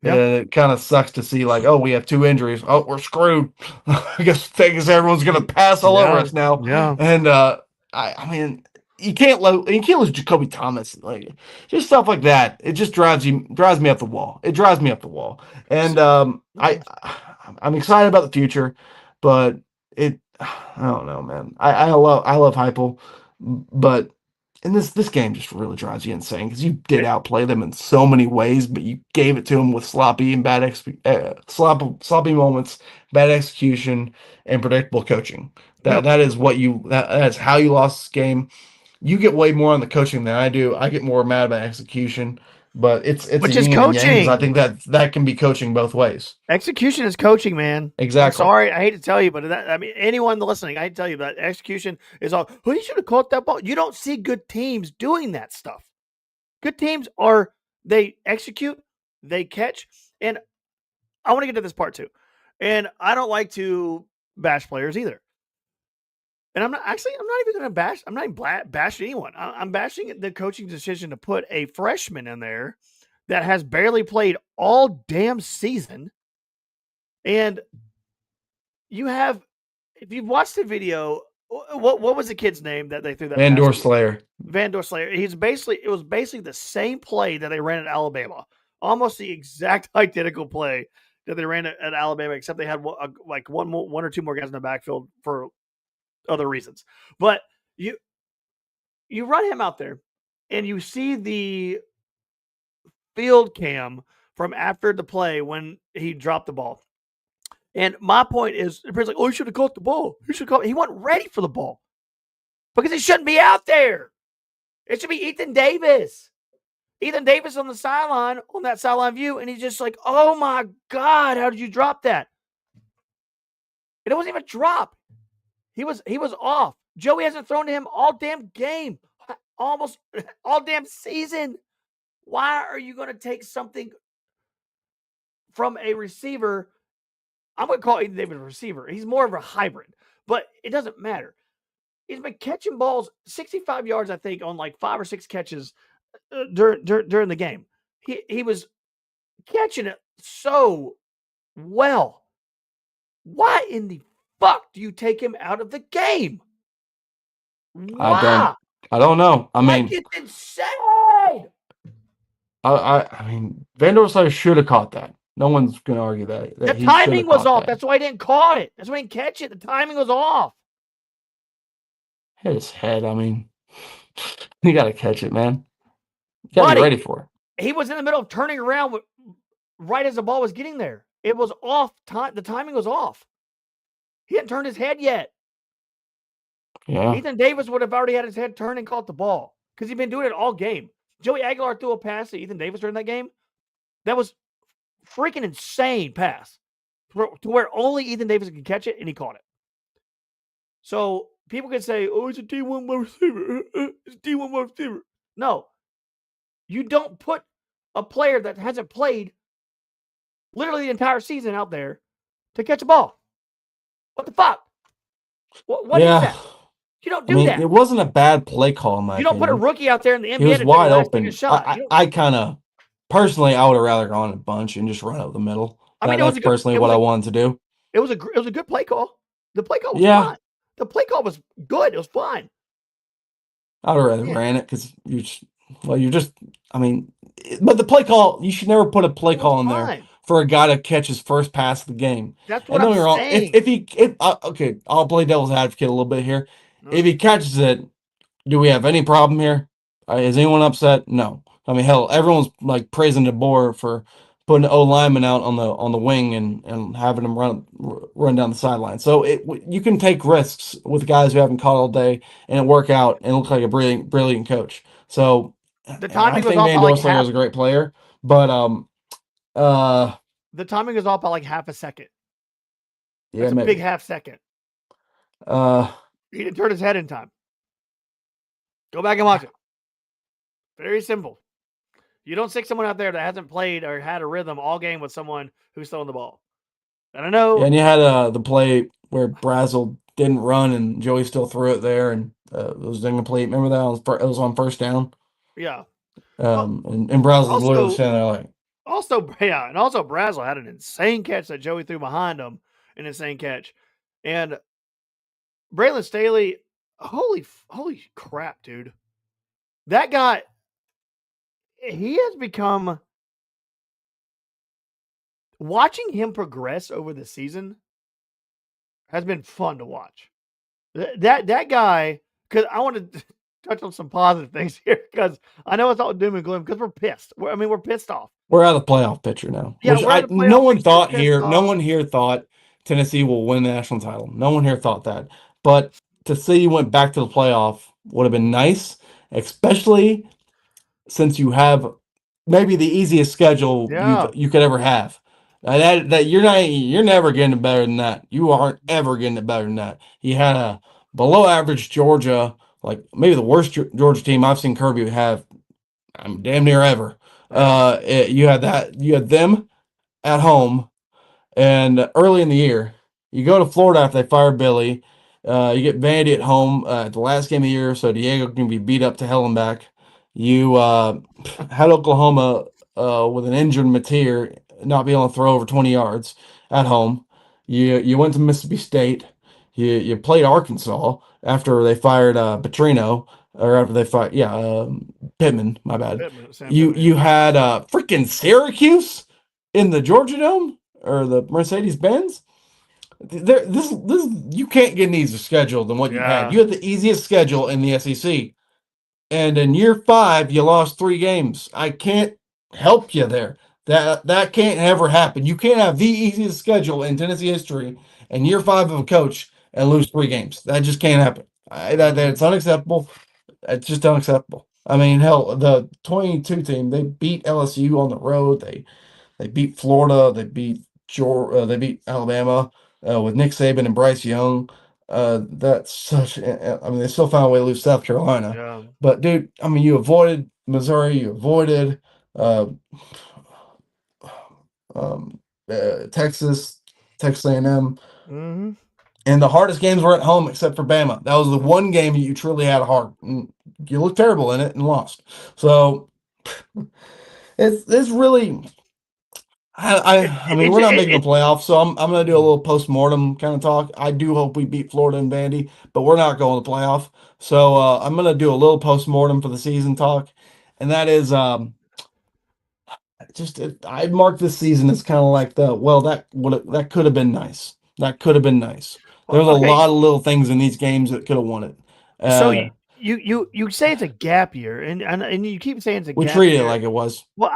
Yeah. It kind of sucks to see like, oh, we have two injuries. Oh, we're screwed. I guess everyone's gonna pass all over Yeah. us now. Yeah. And I mean, you can't lose Jacoby Thomas, like just stuff like that. It just drives me up the wall. It drives me up the wall, and I'm excited about the future, but I don't know, man. I love Heupel, but and this game just really drives you insane because you did outplay them in so many ways, but you gave it to them with sloppy and sloppy moments, bad execution, and predictable coaching. That's how you lost this game. You get way more on the coaching than I do. I get more mad about execution, but it's Which a is yin and yang because I coaching. think that can be coaching both ways. Execution is coaching, man. Exactly. I'm sorry, I hate to tell you, but anyone listening, I hate to tell you that execution is all. Who you should have caught that ball. You don't see good teams doing that stuff. Good teams they execute, they catch, and I want to get to this part too. And I don't like to bash players either. And I'm not even going to bash. I'm not even bashing anyone. I'm bashing the coaching decision to put a freshman in there that has barely played all damn season. And if you've watched the video, what was the kid's name that they threw that? Van Slayer. It was basically the same play that they ran at Alabama, almost the exact identical play that they ran at Alabama, except they had one or two more guys in the backfield for other reasons. But you run him out there, and you see the field cam from after the play when he dropped the ball. And my point is, the player's like, "Oh, he should have caught the ball. He wasn't ready for the ball because he shouldn't be out there. It should be Ethan Davis. Ethan Davis on the sideline, on that sideline view, and he's just like, "Oh my God, how did you drop that?" And it wasn't even a drop. He was off. Joey hasn't thrown to him all damn game, almost all damn season. Why are you going to take something from a receiver? I'm going to call Ethan Davis a receiver. He's more of a hybrid, but it doesn't matter. He's been catching balls 65 yards, I think, on like 5 or 6 catches during the game. He was catching it so well. Why in the fuck do you take him out of the game? Why? I don't know. I mean, it's insane. I mean, Van Slayer should have caught that. No one's going to argue that. The timing was off. That's why he didn't caught it. That's why he didn't catch it. The timing was off. Hit his head. I mean, you got to catch it, man. You got to be ready for it. He was in the middle of turning around right as the ball was getting there. It was off. The timing was off. He hadn't turned his head yet. Yeah. Ethan Davis would have already had his head turned and caught the ball because he'd been doing it all game. Joey Aguilar threw a pass to Ethan Davis during that game. That was freaking insane pass to where only Ethan Davis can catch it, and he caught it. So people can say, "Oh, it's a D1 wide receiver. It's a D1 wide receiver." No, you don't put a player that hasn't played literally the entire season out there to catch a ball. What the fuck? What is that? You don't do that. It wasn't a bad play call, in my opinion. You don't put a rookie out there in the NBA. He was wide open. I kind of personally, I would have rather gone a bunch and just run out the middle. That's personally what I wanted to do. It was a good play call. The play call was fine. The play call was good. It was fine. I would have rather ran it because but the play call, you should never put a play call in there for a guy to catch his first pass of the game. That's what I'm saying. Okay, I'll play devil's advocate a little bit here. If he catches it, do we have any problem here? Is anyone upset? No. I mean, hell, everyone's like praising DeBoer for putting an O lineman out on the wing and having him run down the sideline. So you can take risks with guys who haven't caught all day and work out and look like a brilliant coach. So the timing I think Van Dorslinger is a great player, but the timing is off by like half a second. That's a big half second. He didn't turn his head in time. Go back and watch it. Very simple. You don't stick someone out there that hasn't played or had a rhythm all game with someone who's throwing the ball. I don't know. Yeah, and you had the play where Brazel didn't run and Joey still threw it there and it was incomplete. Remember that? It was on first down. Yeah. And Brazel was literally standing there like. Also Brazel had an insane catch that Joey threw behind him. An insane catch. And Braylon Staley, holy crap, dude! That guy, he has become. Watching him progress over the season has been fun to watch. That guy, because I want to touch on some positive things here, because I know it's all doom and gloom, because we're pissed. We're pissed off. We're out of the playoff picture now. Yeah, Which we're out of the playoff no one picture, thought pissed here. No off. one here thought Tennessee will win the national title. No one here thought that. But to see you went back to the playoff would have been nice, especially since you have maybe the easiest schedule Yeah. you could ever have. That you're never getting it better than that. You aren't ever getting it better than that. You had a below average Georgia, like maybe the worst Georgia team I've seen Kirby have. I'm damn near ever. You had them at home, and early in the year, you go to Florida after they fire Billy. You get Vandy at home at the last game of the year, so Diego can be beat up to hell and back. You had Oklahoma with an injured Mateer not being able to throw over 20 yards at home. You went to Mississippi State. You played Arkansas after they fired Petrino, or after they fired Pittman. My bad. You had freaking Syracuse in the Georgia Dome or the Mercedes Benz. This you can't get an easier schedule than what you had. You had the easiest schedule in the SEC, and in year 5 you lost 3 games. I can't help you there. That can't ever happen. You can't have the easiest schedule in Tennessee history in year 5 of a coach and lose 3 games. That just can't happen. That's unacceptable. It's just unacceptable. I mean, hell, the 22 team, they beat LSU on the road. They beat Florida. They beat Georgia. They beat Alabama with Nick Saban and Bryce Young. That's such. I mean, they still found a way to lose South Carolina. Yeah. But dude, I mean, you avoided Missouri. You avoided Texas A&M. Mm-hmm. And the hardest games were at home, except for Bama. That was the one game you truly had a heart. And you looked terrible in it and lost. So it's really. I mean, we're not making the playoffs, so I'm going to do a little post-mortem kind of talk. I do hope we beat Florida and Vandy, but we're not going to the playoff. So I'm going to do a little post-mortem for the season talk, and that is I'd mark this season as kind of like that could have been nice. That could have been nice. There's a lot of little things in these games that could have won it. So you say it's a gap year, and you keep saying it's a gap year. We treat it like it was. Well,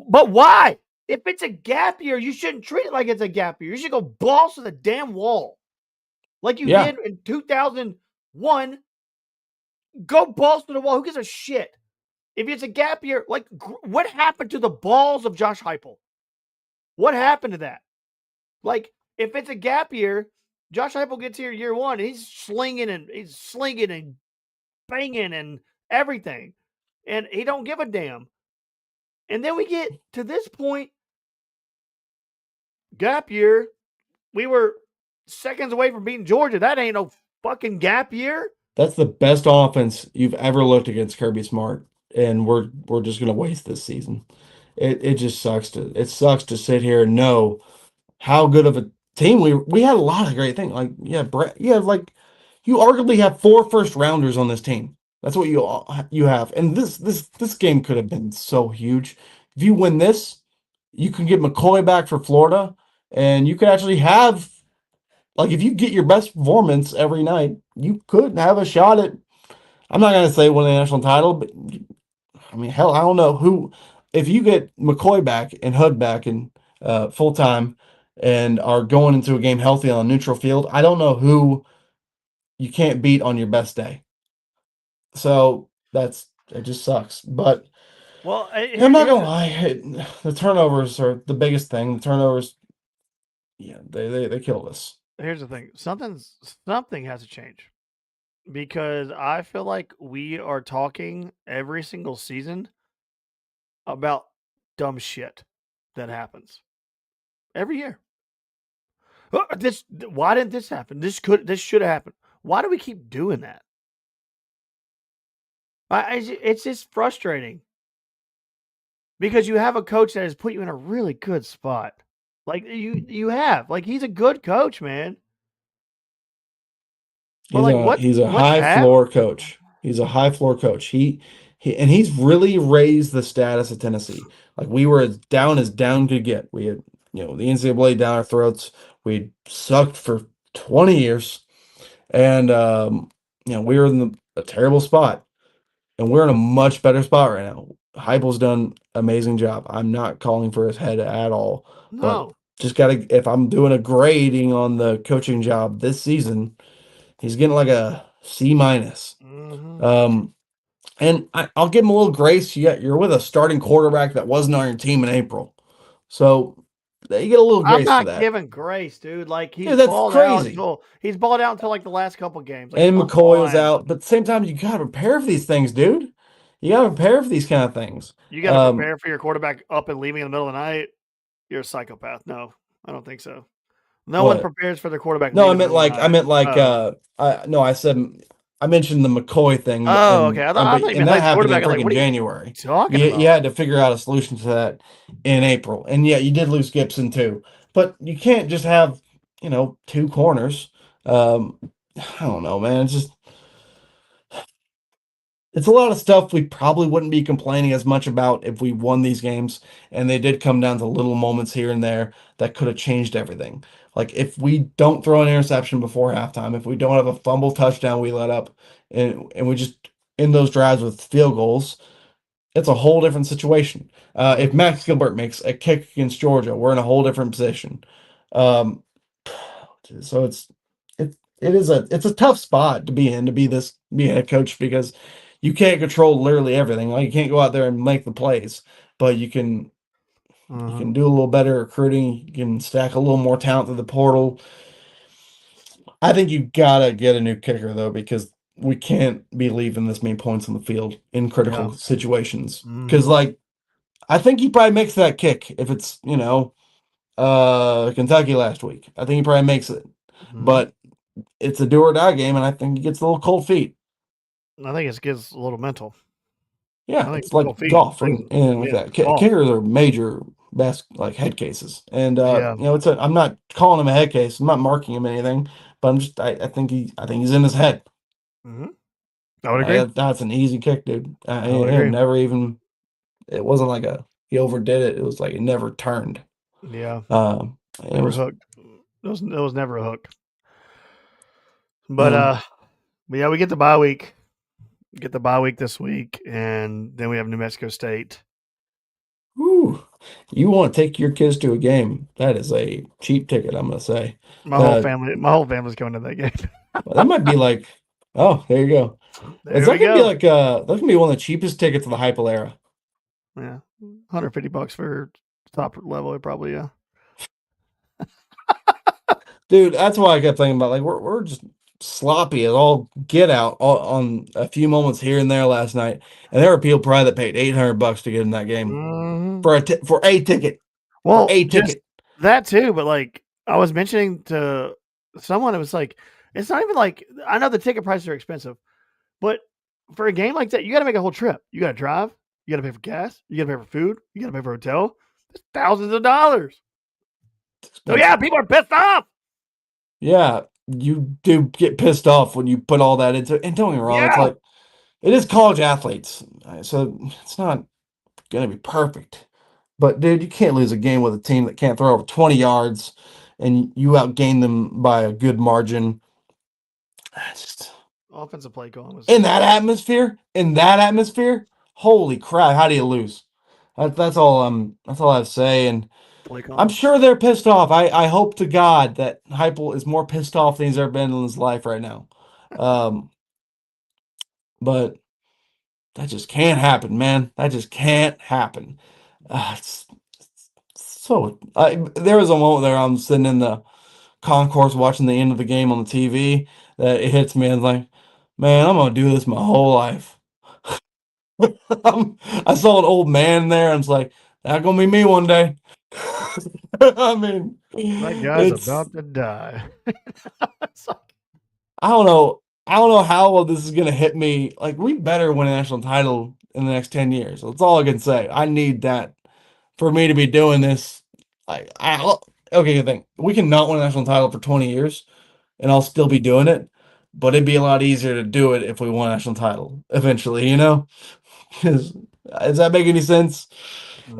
but why? If it's a gap year, you shouldn't treat it like it's a gap year. You should go balls to the damn wall, like you did in 2001. Go balls to the wall. Who gives a shit? If it's a gap year, like what happened to the balls of Josh Heupel? What happened to that? Like if it's a gap year, Josh Heupel gets here year 1, and he's slinging and banging and everything, and he don't give a damn. And then we get to this point, gap year. We were seconds away from beating Georgia. That ain't no fucking gap year. That's the best offense you've ever looked against Kirby Smart, and we're just gonna waste this season. It just sucks to sit here and know how good of a team we had. A lot of great things. Like Brett, you arguably have 4 first rounders on this team. That's what you have. And this game could have been so huge. If you win this, you can get McCoy back for Florida, and you could actually have, like, if you get your best performance every night, you could have a shot at, I'm not going to say win the national title, but I mean, hell, I don't know who, if you get McCoy back and Hood back and full time and are going into a game healthy on a neutral field, I don't know who you can't beat on your best day. So it just sucks. But I'm not gonna lie, the turnovers are the biggest thing. The turnovers, they killed us. Here's the thing: something has to change, because I feel like we are talking every single season about dumb shit that happens every year. Why didn't this happen? This should have happened. Why do we keep doing that? It's just frustrating, because you have a coach that has put you in a really good spot. Like you have, like, he's a good coach, man. He's a high floor coach. He's a high floor coach. He's really raised the status of Tennessee. Like we were as down could get. We had the NCAA down our throats. We sucked for 20 years, and we were in a terrible spot, and we're in a much better spot right now. Heupel's done amazing job. I'm not calling for his head at all, but just gotta. If I'm doing a grading on the coaching job this season, he's getting like a C minus. And I'll give him a little grace. You're with a starting quarterback that wasn't on your team in April, so you get a little grace for that. I'm not giving grace, dude. Like he's that's balled crazy. He's balled out until like the last couple games. Like, and McCoy was out, but at the same time, you gotta prepare for these things, dude. You gotta prepare for these kind of things. You gotta prepare for your quarterback up and leaving in the middle of the night. You're a psychopath. No, I don't think so. No one prepares for their quarterback. No, I meant like I mentioned the McCoy thing. Oh, okay. I thought and that happened in freaking January. You had to figure out a solution to that in April. And yeah, you did lose Gibson too. But you can't just have, two corners. I don't know, man. It's a lot of stuff we probably wouldn't be complaining as much about if we won these games. And they did come down to little moments here and there that could have changed everything. Like if we don't throw an interception before halftime, if we don't have a fumble touchdown we let up, and we just end those drives with field goals, it's a whole different situation. If Max Gilbert makes a kick against Georgia, we're in a whole different position. So it's a tough spot to be in, to be a head coach, because you can't control literally everything. Like you can't go out there and make the plays, but you can do a little better recruiting. You can stack a little more talent to the portal. I think you gotta get a new kicker though, because we can't be leaving this many points on the field in critical situations. Because I think he probably makes that kick if it's Kentucky last week. I think he probably makes it, but it's a do or die game, and I think he gets a little cold feet. I think it gets a little mental. Yeah, it's like golf and like that. Kickers are major head cases, and I'm not calling him a head case. I'm not marking him anything, but I think he's in his head. I would agree. That's an easy kick, dude. It wasn't like he overdid it. It was like it never turned. Yeah. It was hooked. It was never a hook. But yeah, we get the bye week. Get the bye week this week, and then we have New Mexico State. Ooh, you want to take your kids to a game? That is a cheap ticket, I'm going to say. My whole family's going to that game. That might be like, oh, there you go. It's going to be like that's going to be one of the cheapest tickets of the Heupel era. Yeah, $150 for top level, probably. Yeah. Dude, that's why I kept thinking about like we're just sloppy as all get out on a few moments here and there last night, and there were people probably that paid $800 to get in that game for a ticket. Well, a ticket that too, but like I was mentioning to someone, it was like it's not even like I know the ticket prices are expensive, but for a game like that, you got to make a whole trip. You got to drive. You got to pay for gas. You got to pay for food. You got to pay for hotel. It's thousands of dollars. So yeah, people are pissed off. Yeah. You do get pissed off when you put all that into it. And don't get me wrong, it's like it is college athletes, so it's not going to be perfect. But dude, you can't lose a game with a team that can't throw over 20 yards, and you outgain them by a good margin. Just offensive play calling was in that atmosphere. Holy crap! How do you lose? That's all I have to say. And I'm sure they're pissed off. I hope to God that Heupel is more pissed off than he's ever been in his life right now. But that just can't happen, man. That just can't happen. There was a moment there I'm sitting in the concourse watching the end of the game on the TV that it hits me and like, man, I'm going to do this my whole life. I saw an old man there and it's like, that's going to be me one day. I mean, that guy's about to die. I don't know how this is gonna hit me. Like, we better win a national title in the next 10 years. That's all I can say. I need that for me to be doing this. Okay, good thing. We cannot win a national title for 20 years, and I'll still be doing it. but it'd be a lot easier to do it if we won a national title eventually, you know? Does that make any sense?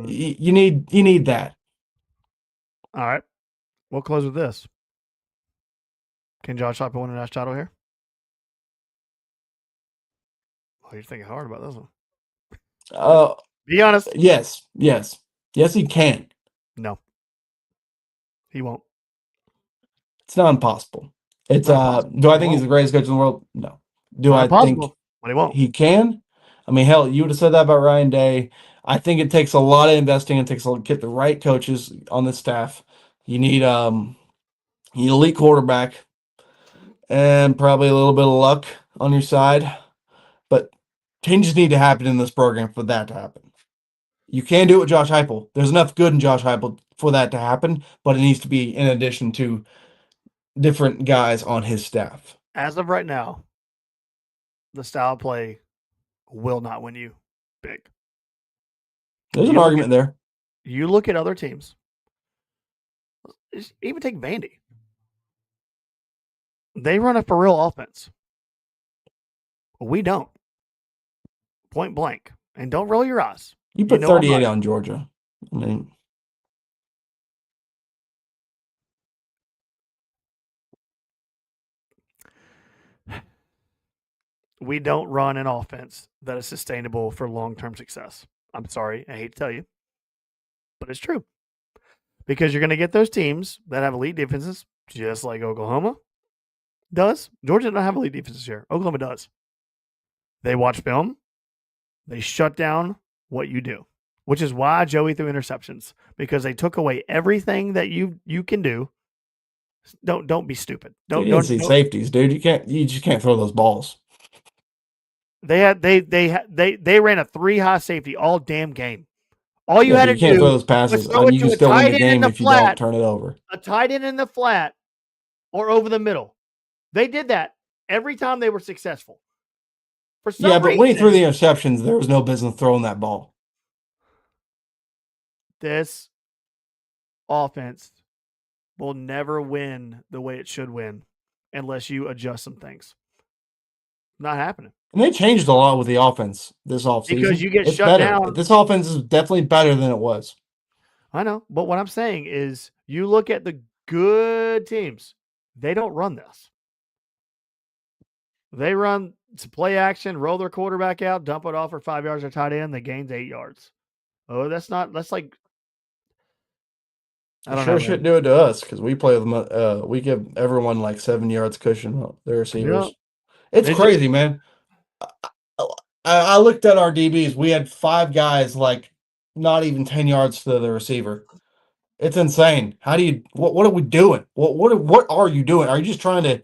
You need that. All right. We'll close with this. Can Josh Heupel win a national title here? Oh, you're thinking hard about this one. Be honest. Yes, he can. No, he won't. It's not impossible. It's do I think he's the greatest coach in the world? No. Do I think but he won't? He can? I mean, hell, you would have said that about Ryan Day. I think it takes a lot of investing. It takes to get the right coaches on the staff. You need an elite quarterback and probably a little bit of luck on your side. But changes need to happen in this program for that to happen. You can do it with Josh Heupel. There's enough good in Josh Heupel for that to happen, but it needs to be in addition to different guys on his staff. As of right now, the style of play will not win you big. There's an argument there. You look at other teams. Even take Vandy. They run a for real offense. We don't. Point blank. And don't roll your eyes. You put 38 on Georgia. I mean, we don't run an offense that is sustainable for long-term success. I'm sorry. I hate to tell you. But it's true. Because you're going to get those teams that have elite defenses, just like Oklahoma does. Georgia doesn't have elite defenses here. Oklahoma does. They watch film. They shut down what you do, which is why Joey threw interceptions, because they took away everything that you can do. Don't be stupid. Don't see safeties, dude. You just can't throw those balls. They ran a 3-high safety all damn game. All you had to do, can't throw those passes. You can still win the game if you don't turn it over. A tight end in the flat or over the middle. They did that every time they were successful. For some reason, but when he threw the interceptions, there was no business throwing that ball. This offense will never win the way it should win unless you adjust some things. Not happening. And they changed a lot with the offense this offseason. Because you get shut down. This offense is definitely better than it was. I know. But what I'm saying is you look at the good teams. They don't run this. They run play action, roll their quarterback out, dump it off for 5 yards or tight end. They gains 8 yards. Oh, that's like. I don't know. Should do it to us because we play with them. We give everyone like 7 yards cushion. Their receivers. Yep. It's crazy, man. I looked at our DBs. We had 5 guys like not even 10 yards to the receiver. It's insane. How do you? What are we doing? What are you doing? Are you just trying to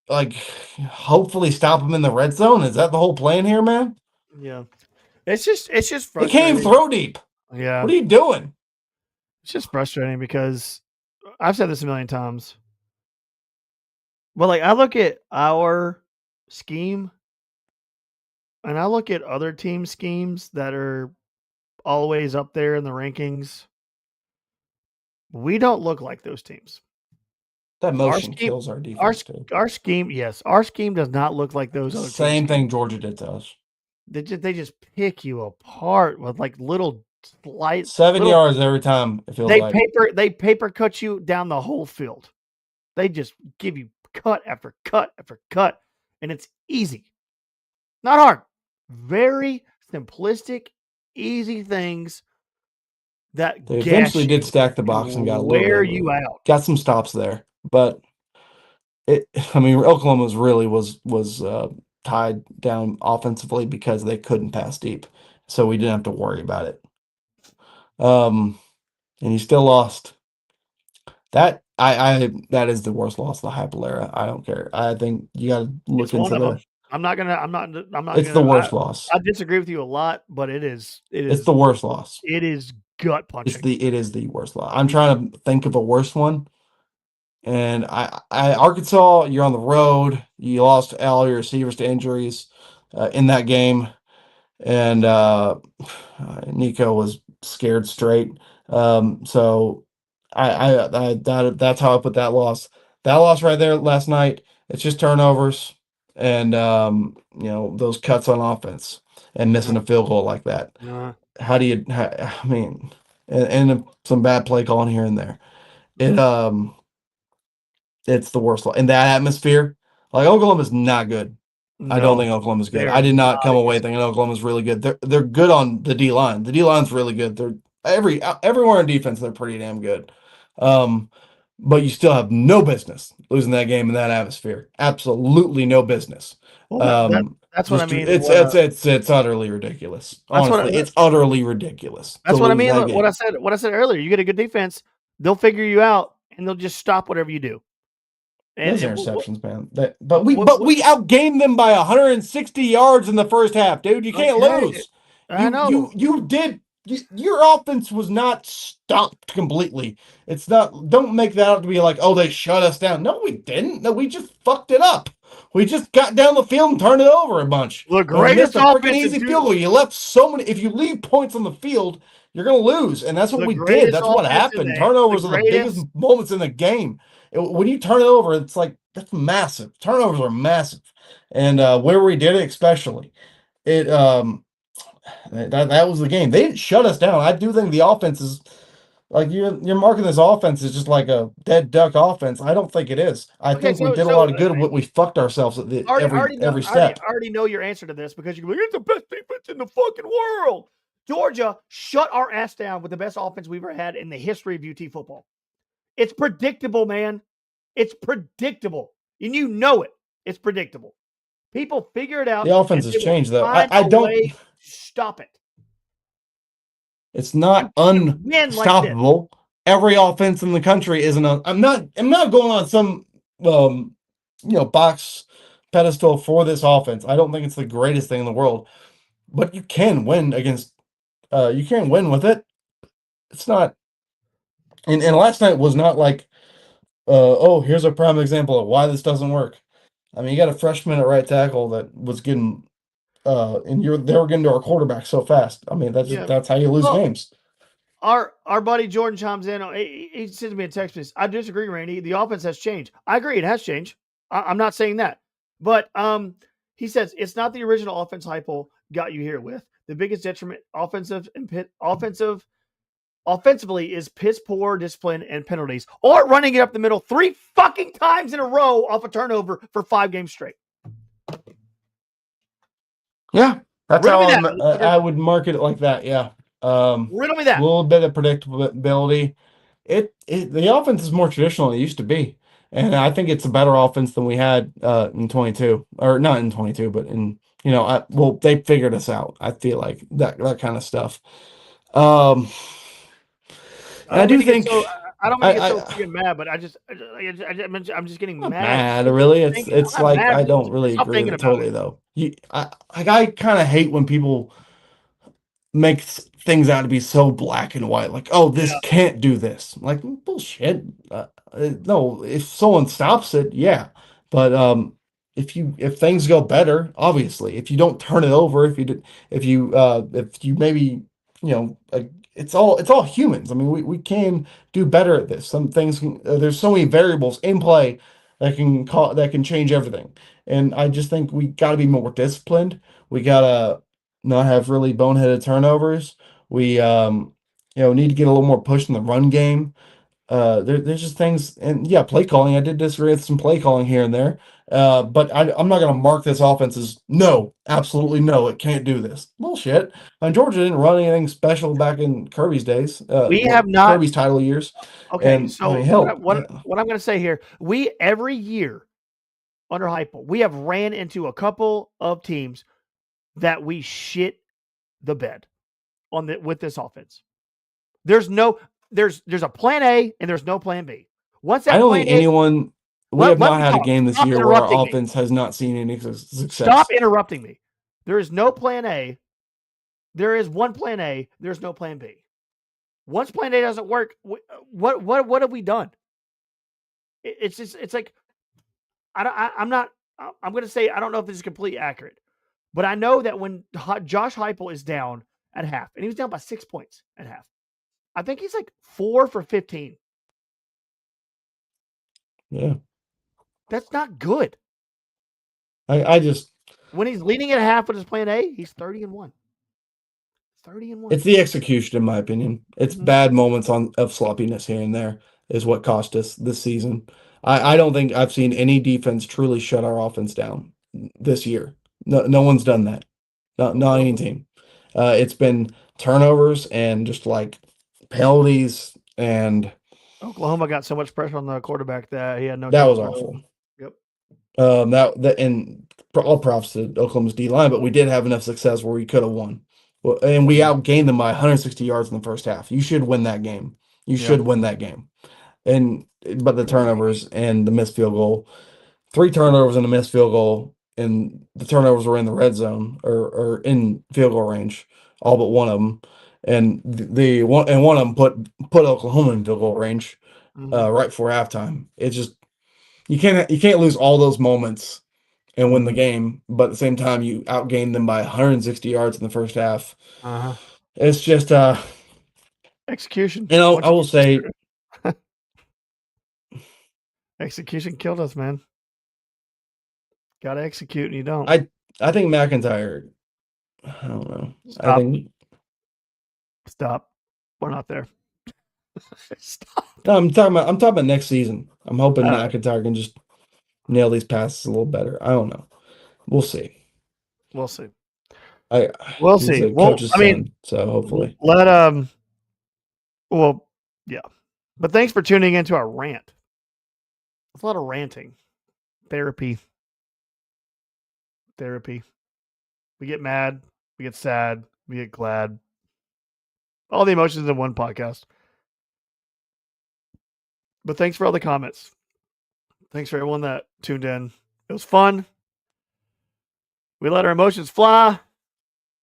like hopefully stop them in the red zone? Is that the whole plan here, man? Yeah. It's just frustrating. They can't even throw deep. Yeah. What are you doing? It's just frustrating because I've said this a million times. But like I look at our scheme and I look at other team schemes that are always up there in the rankings. We don't look like those teams. That motion kills our defense. Our scheme, yes. Our scheme does not look like those other teams. Same thing Georgia did to us. They just pick you apart with like little slight 7 yards every time. It feels they paper cut you down the whole field. They just give you cut after cut after cut, and it's easy, not hard. Very simplistic, easy things that they eventually did stack the box and got a little wear you out. Got some stops there, but Oklahoma was tied down offensively because they couldn't pass deep, so we didn't have to worry about it. And he still lost. That is the worst loss of the Heupel era. I don't care. I think you got to look into the. I'm not. It's the worst loss. I disagree with you a lot, but it is. It's the worst loss. It is gut punching. It is the worst loss. I'm trying to think of a worse one. And Arkansas, you're on the road. You lost all your receivers to injuries in that game, and Nico was scared straight. So that's how I put that loss. That loss right there last night It's just turnovers and those cuts on offense and missing a field goal like that. How do you? I mean, and some bad play calling here and there. It's the worst. In that atmosphere, like Oklahoma's not good. I don't think Oklahoma's good. I did not come away thinking Oklahoma's really good. They're good on the D line. The D line's really good. They're everywhere in defense. They're pretty damn good. But you still have no business losing that game in that atmosphere. Absolutely no business. That's what I mean. It's utterly ridiculous. Honestly, it's utterly ridiculous. That's what I mean. What I said earlier. You get a good defense, they'll figure you out and they'll just stop whatever you do. And those interceptions, man. But we outgained them by 160 yards in the first half, dude. You can't lose. I know. You did. Your offense was not stopped completely. It's not. Don't make that out to be like, oh, they shut us down. No, we didn't. No, we just fucked it up. We just got down the field and turned it over a bunch. The greatest freaking easy field goal. You left so many. If you leave points on the field, you're gonna lose, and that's what we did. That's what happened. Turnovers are the biggest moments in the game. When you turn it over, it's like that's massive. Turnovers are massive, and where we did it, especially, that was the game. They didn't shut us down. I do think the offense is like you're marking this offense as just like a dead duck offense. I don't think it is. I think we did a lot of good. We fucked ourselves at every step. I already know your answer to this because you're like, it's the best defense in the fucking world. Georgia shut our ass down with the best offense we've ever had in the history of UT football. It's predictable, man. It's predictable. And you know it. It's predictable. People figure it out. The offense has changed, though. I don't stop it. It's not unstoppable. Like every offense in the country isn't. I'm not going on some box pedestal for this offense. I don't think it's the greatest thing in the world, but you can win against. You can win with it. It's not. And last night was not like, here's a prime example of why this doesn't work. I mean, you got a freshman at right tackle that was getting, and they were getting to our quarterback so fast. I mean, that's how you lose games. Our buddy Jordan chimes in. He sends me a text message. I disagree, Randy. The offense has changed. I agree, it has changed. I'm not saying that, but he says it's not the original offense Heupel got you here with. The biggest detriment offensively is piss poor discipline and penalties, or running it up the middle 3 fucking times in a row off a turnover for 5 games straight. Yeah, that's how I would market it like that. Yeah, riddle me that. A little bit of predictability. The offense is more traditional than it used to be, and I think it's a better offense than we had in 22, or not in 22, but in they figured us out. I feel like that kind of stuff. I do think I don't want to get so freaking mad, but I'm just getting mad. Mad, really? It's like I don't really agree with it totally though. I kind of hate when people make things out to be so black and white. Like, oh, this can't do this. I'm like, bullshit. No, if someone stops it, yeah, but if things go better, obviously, if you don't turn it over, if you maybe it's all humans. I mean, we can do better at this. Some things there's so many variables in play that can change everything. And I just think we got to be more disciplined. We got to not have really boneheaded turnovers. We need to get a little more push in the run game. There's just things, and yeah, play calling. I did disagree with some play calling here and there, but I'm not going to mark this offense as no, absolutely no, it can't do this. Bullshit. And Georgia didn't run anything special back in Kirby's days. We have not Kirby's title years. Okay, and, so what I'm going to say here, we every year under Heupel, we have ran into a couple of teams that we shit the bed with this offense. There's a plan A and there's no plan B. Once that I don't think anyone we have not had a game this year where our offense has not seen any success. Stop interrupting me. There is no plan A. There is one plan A. There's no plan B. Once plan A doesn't work, what have we done? It's like I'm going to say I don't know if this is completely accurate, but I know that when Josh Heupel is down at half, and he was down by 6 points at half, I think he's like 4 for 15. Yeah. That's not good. I just when he's leading at half with his plan A, he's 30-1. 30-1. It's the execution, in my opinion. It's bad moments of sloppiness here and there is what cost us this season. I don't think I've seen any defense truly shut our offense down this year. No one's done that. Not any team. It's been turnovers and just like penalties, and Oklahoma got so much pressure on the quarterback that he had no. That was awful. Yep. And all props to Oklahoma's D line, but we did have enough success where we could have won. Well, and we outgained them by 160 yards in the first half. You should win that game. But the turnovers and the missed field goal, 3 turnovers and a missed field goal, and the turnovers were in the red zone or in field goal range, all but one of them. And one of them put Oklahoma in field goal range right before halftime. It's just you can't lose all those moments and win the game, but at the same time you outgained them by 160 yards in the first half. It's just execution. I will say execution killed us, man. Got to execute, and you don't. I think McIntyre. I don't know. Stop. We're not there. Stop. No, I'm talking about next season. I'm hoping McIntyre can just nail these passes a little better. I don't know. We'll see. We'll see. We'll see. Well, I mean, so hopefully. Well, yeah. But thanks for tuning into our rant. It's a lot of ranting. Therapy. We get mad. We get sad. We get glad. All the emotions in one podcast. But thanks for all the comments. Thanks for everyone that tuned in. It was fun. We let our emotions fly.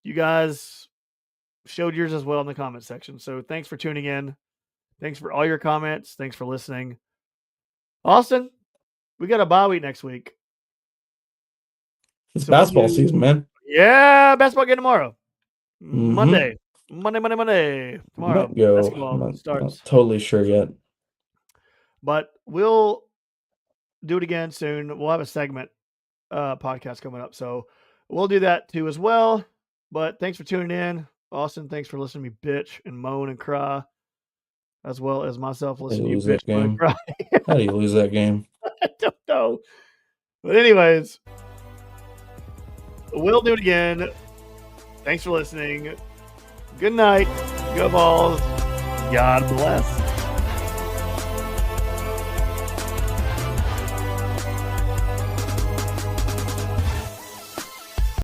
You guys showed yours as well in the comment section. So thanks for tuning in. Thanks for all your comments. Thanks for listening. Austin, we got a bye week next week. It's basketball season, man. Yeah, basketball game tomorrow. Monday. Tomorrow. Basketball starts. Not totally sure yet. But we'll do it again soon. We'll have a segment podcast coming up. So we'll do that too as well. But thanks for tuning in. Austin, thanks for listening to me bitch and moan and cry. As well as myself listening to you bitch and cry. How do you lose that game? I don't know. But anyways, we'll do it again. Thanks for listening. Good night. Go Balls. God bless.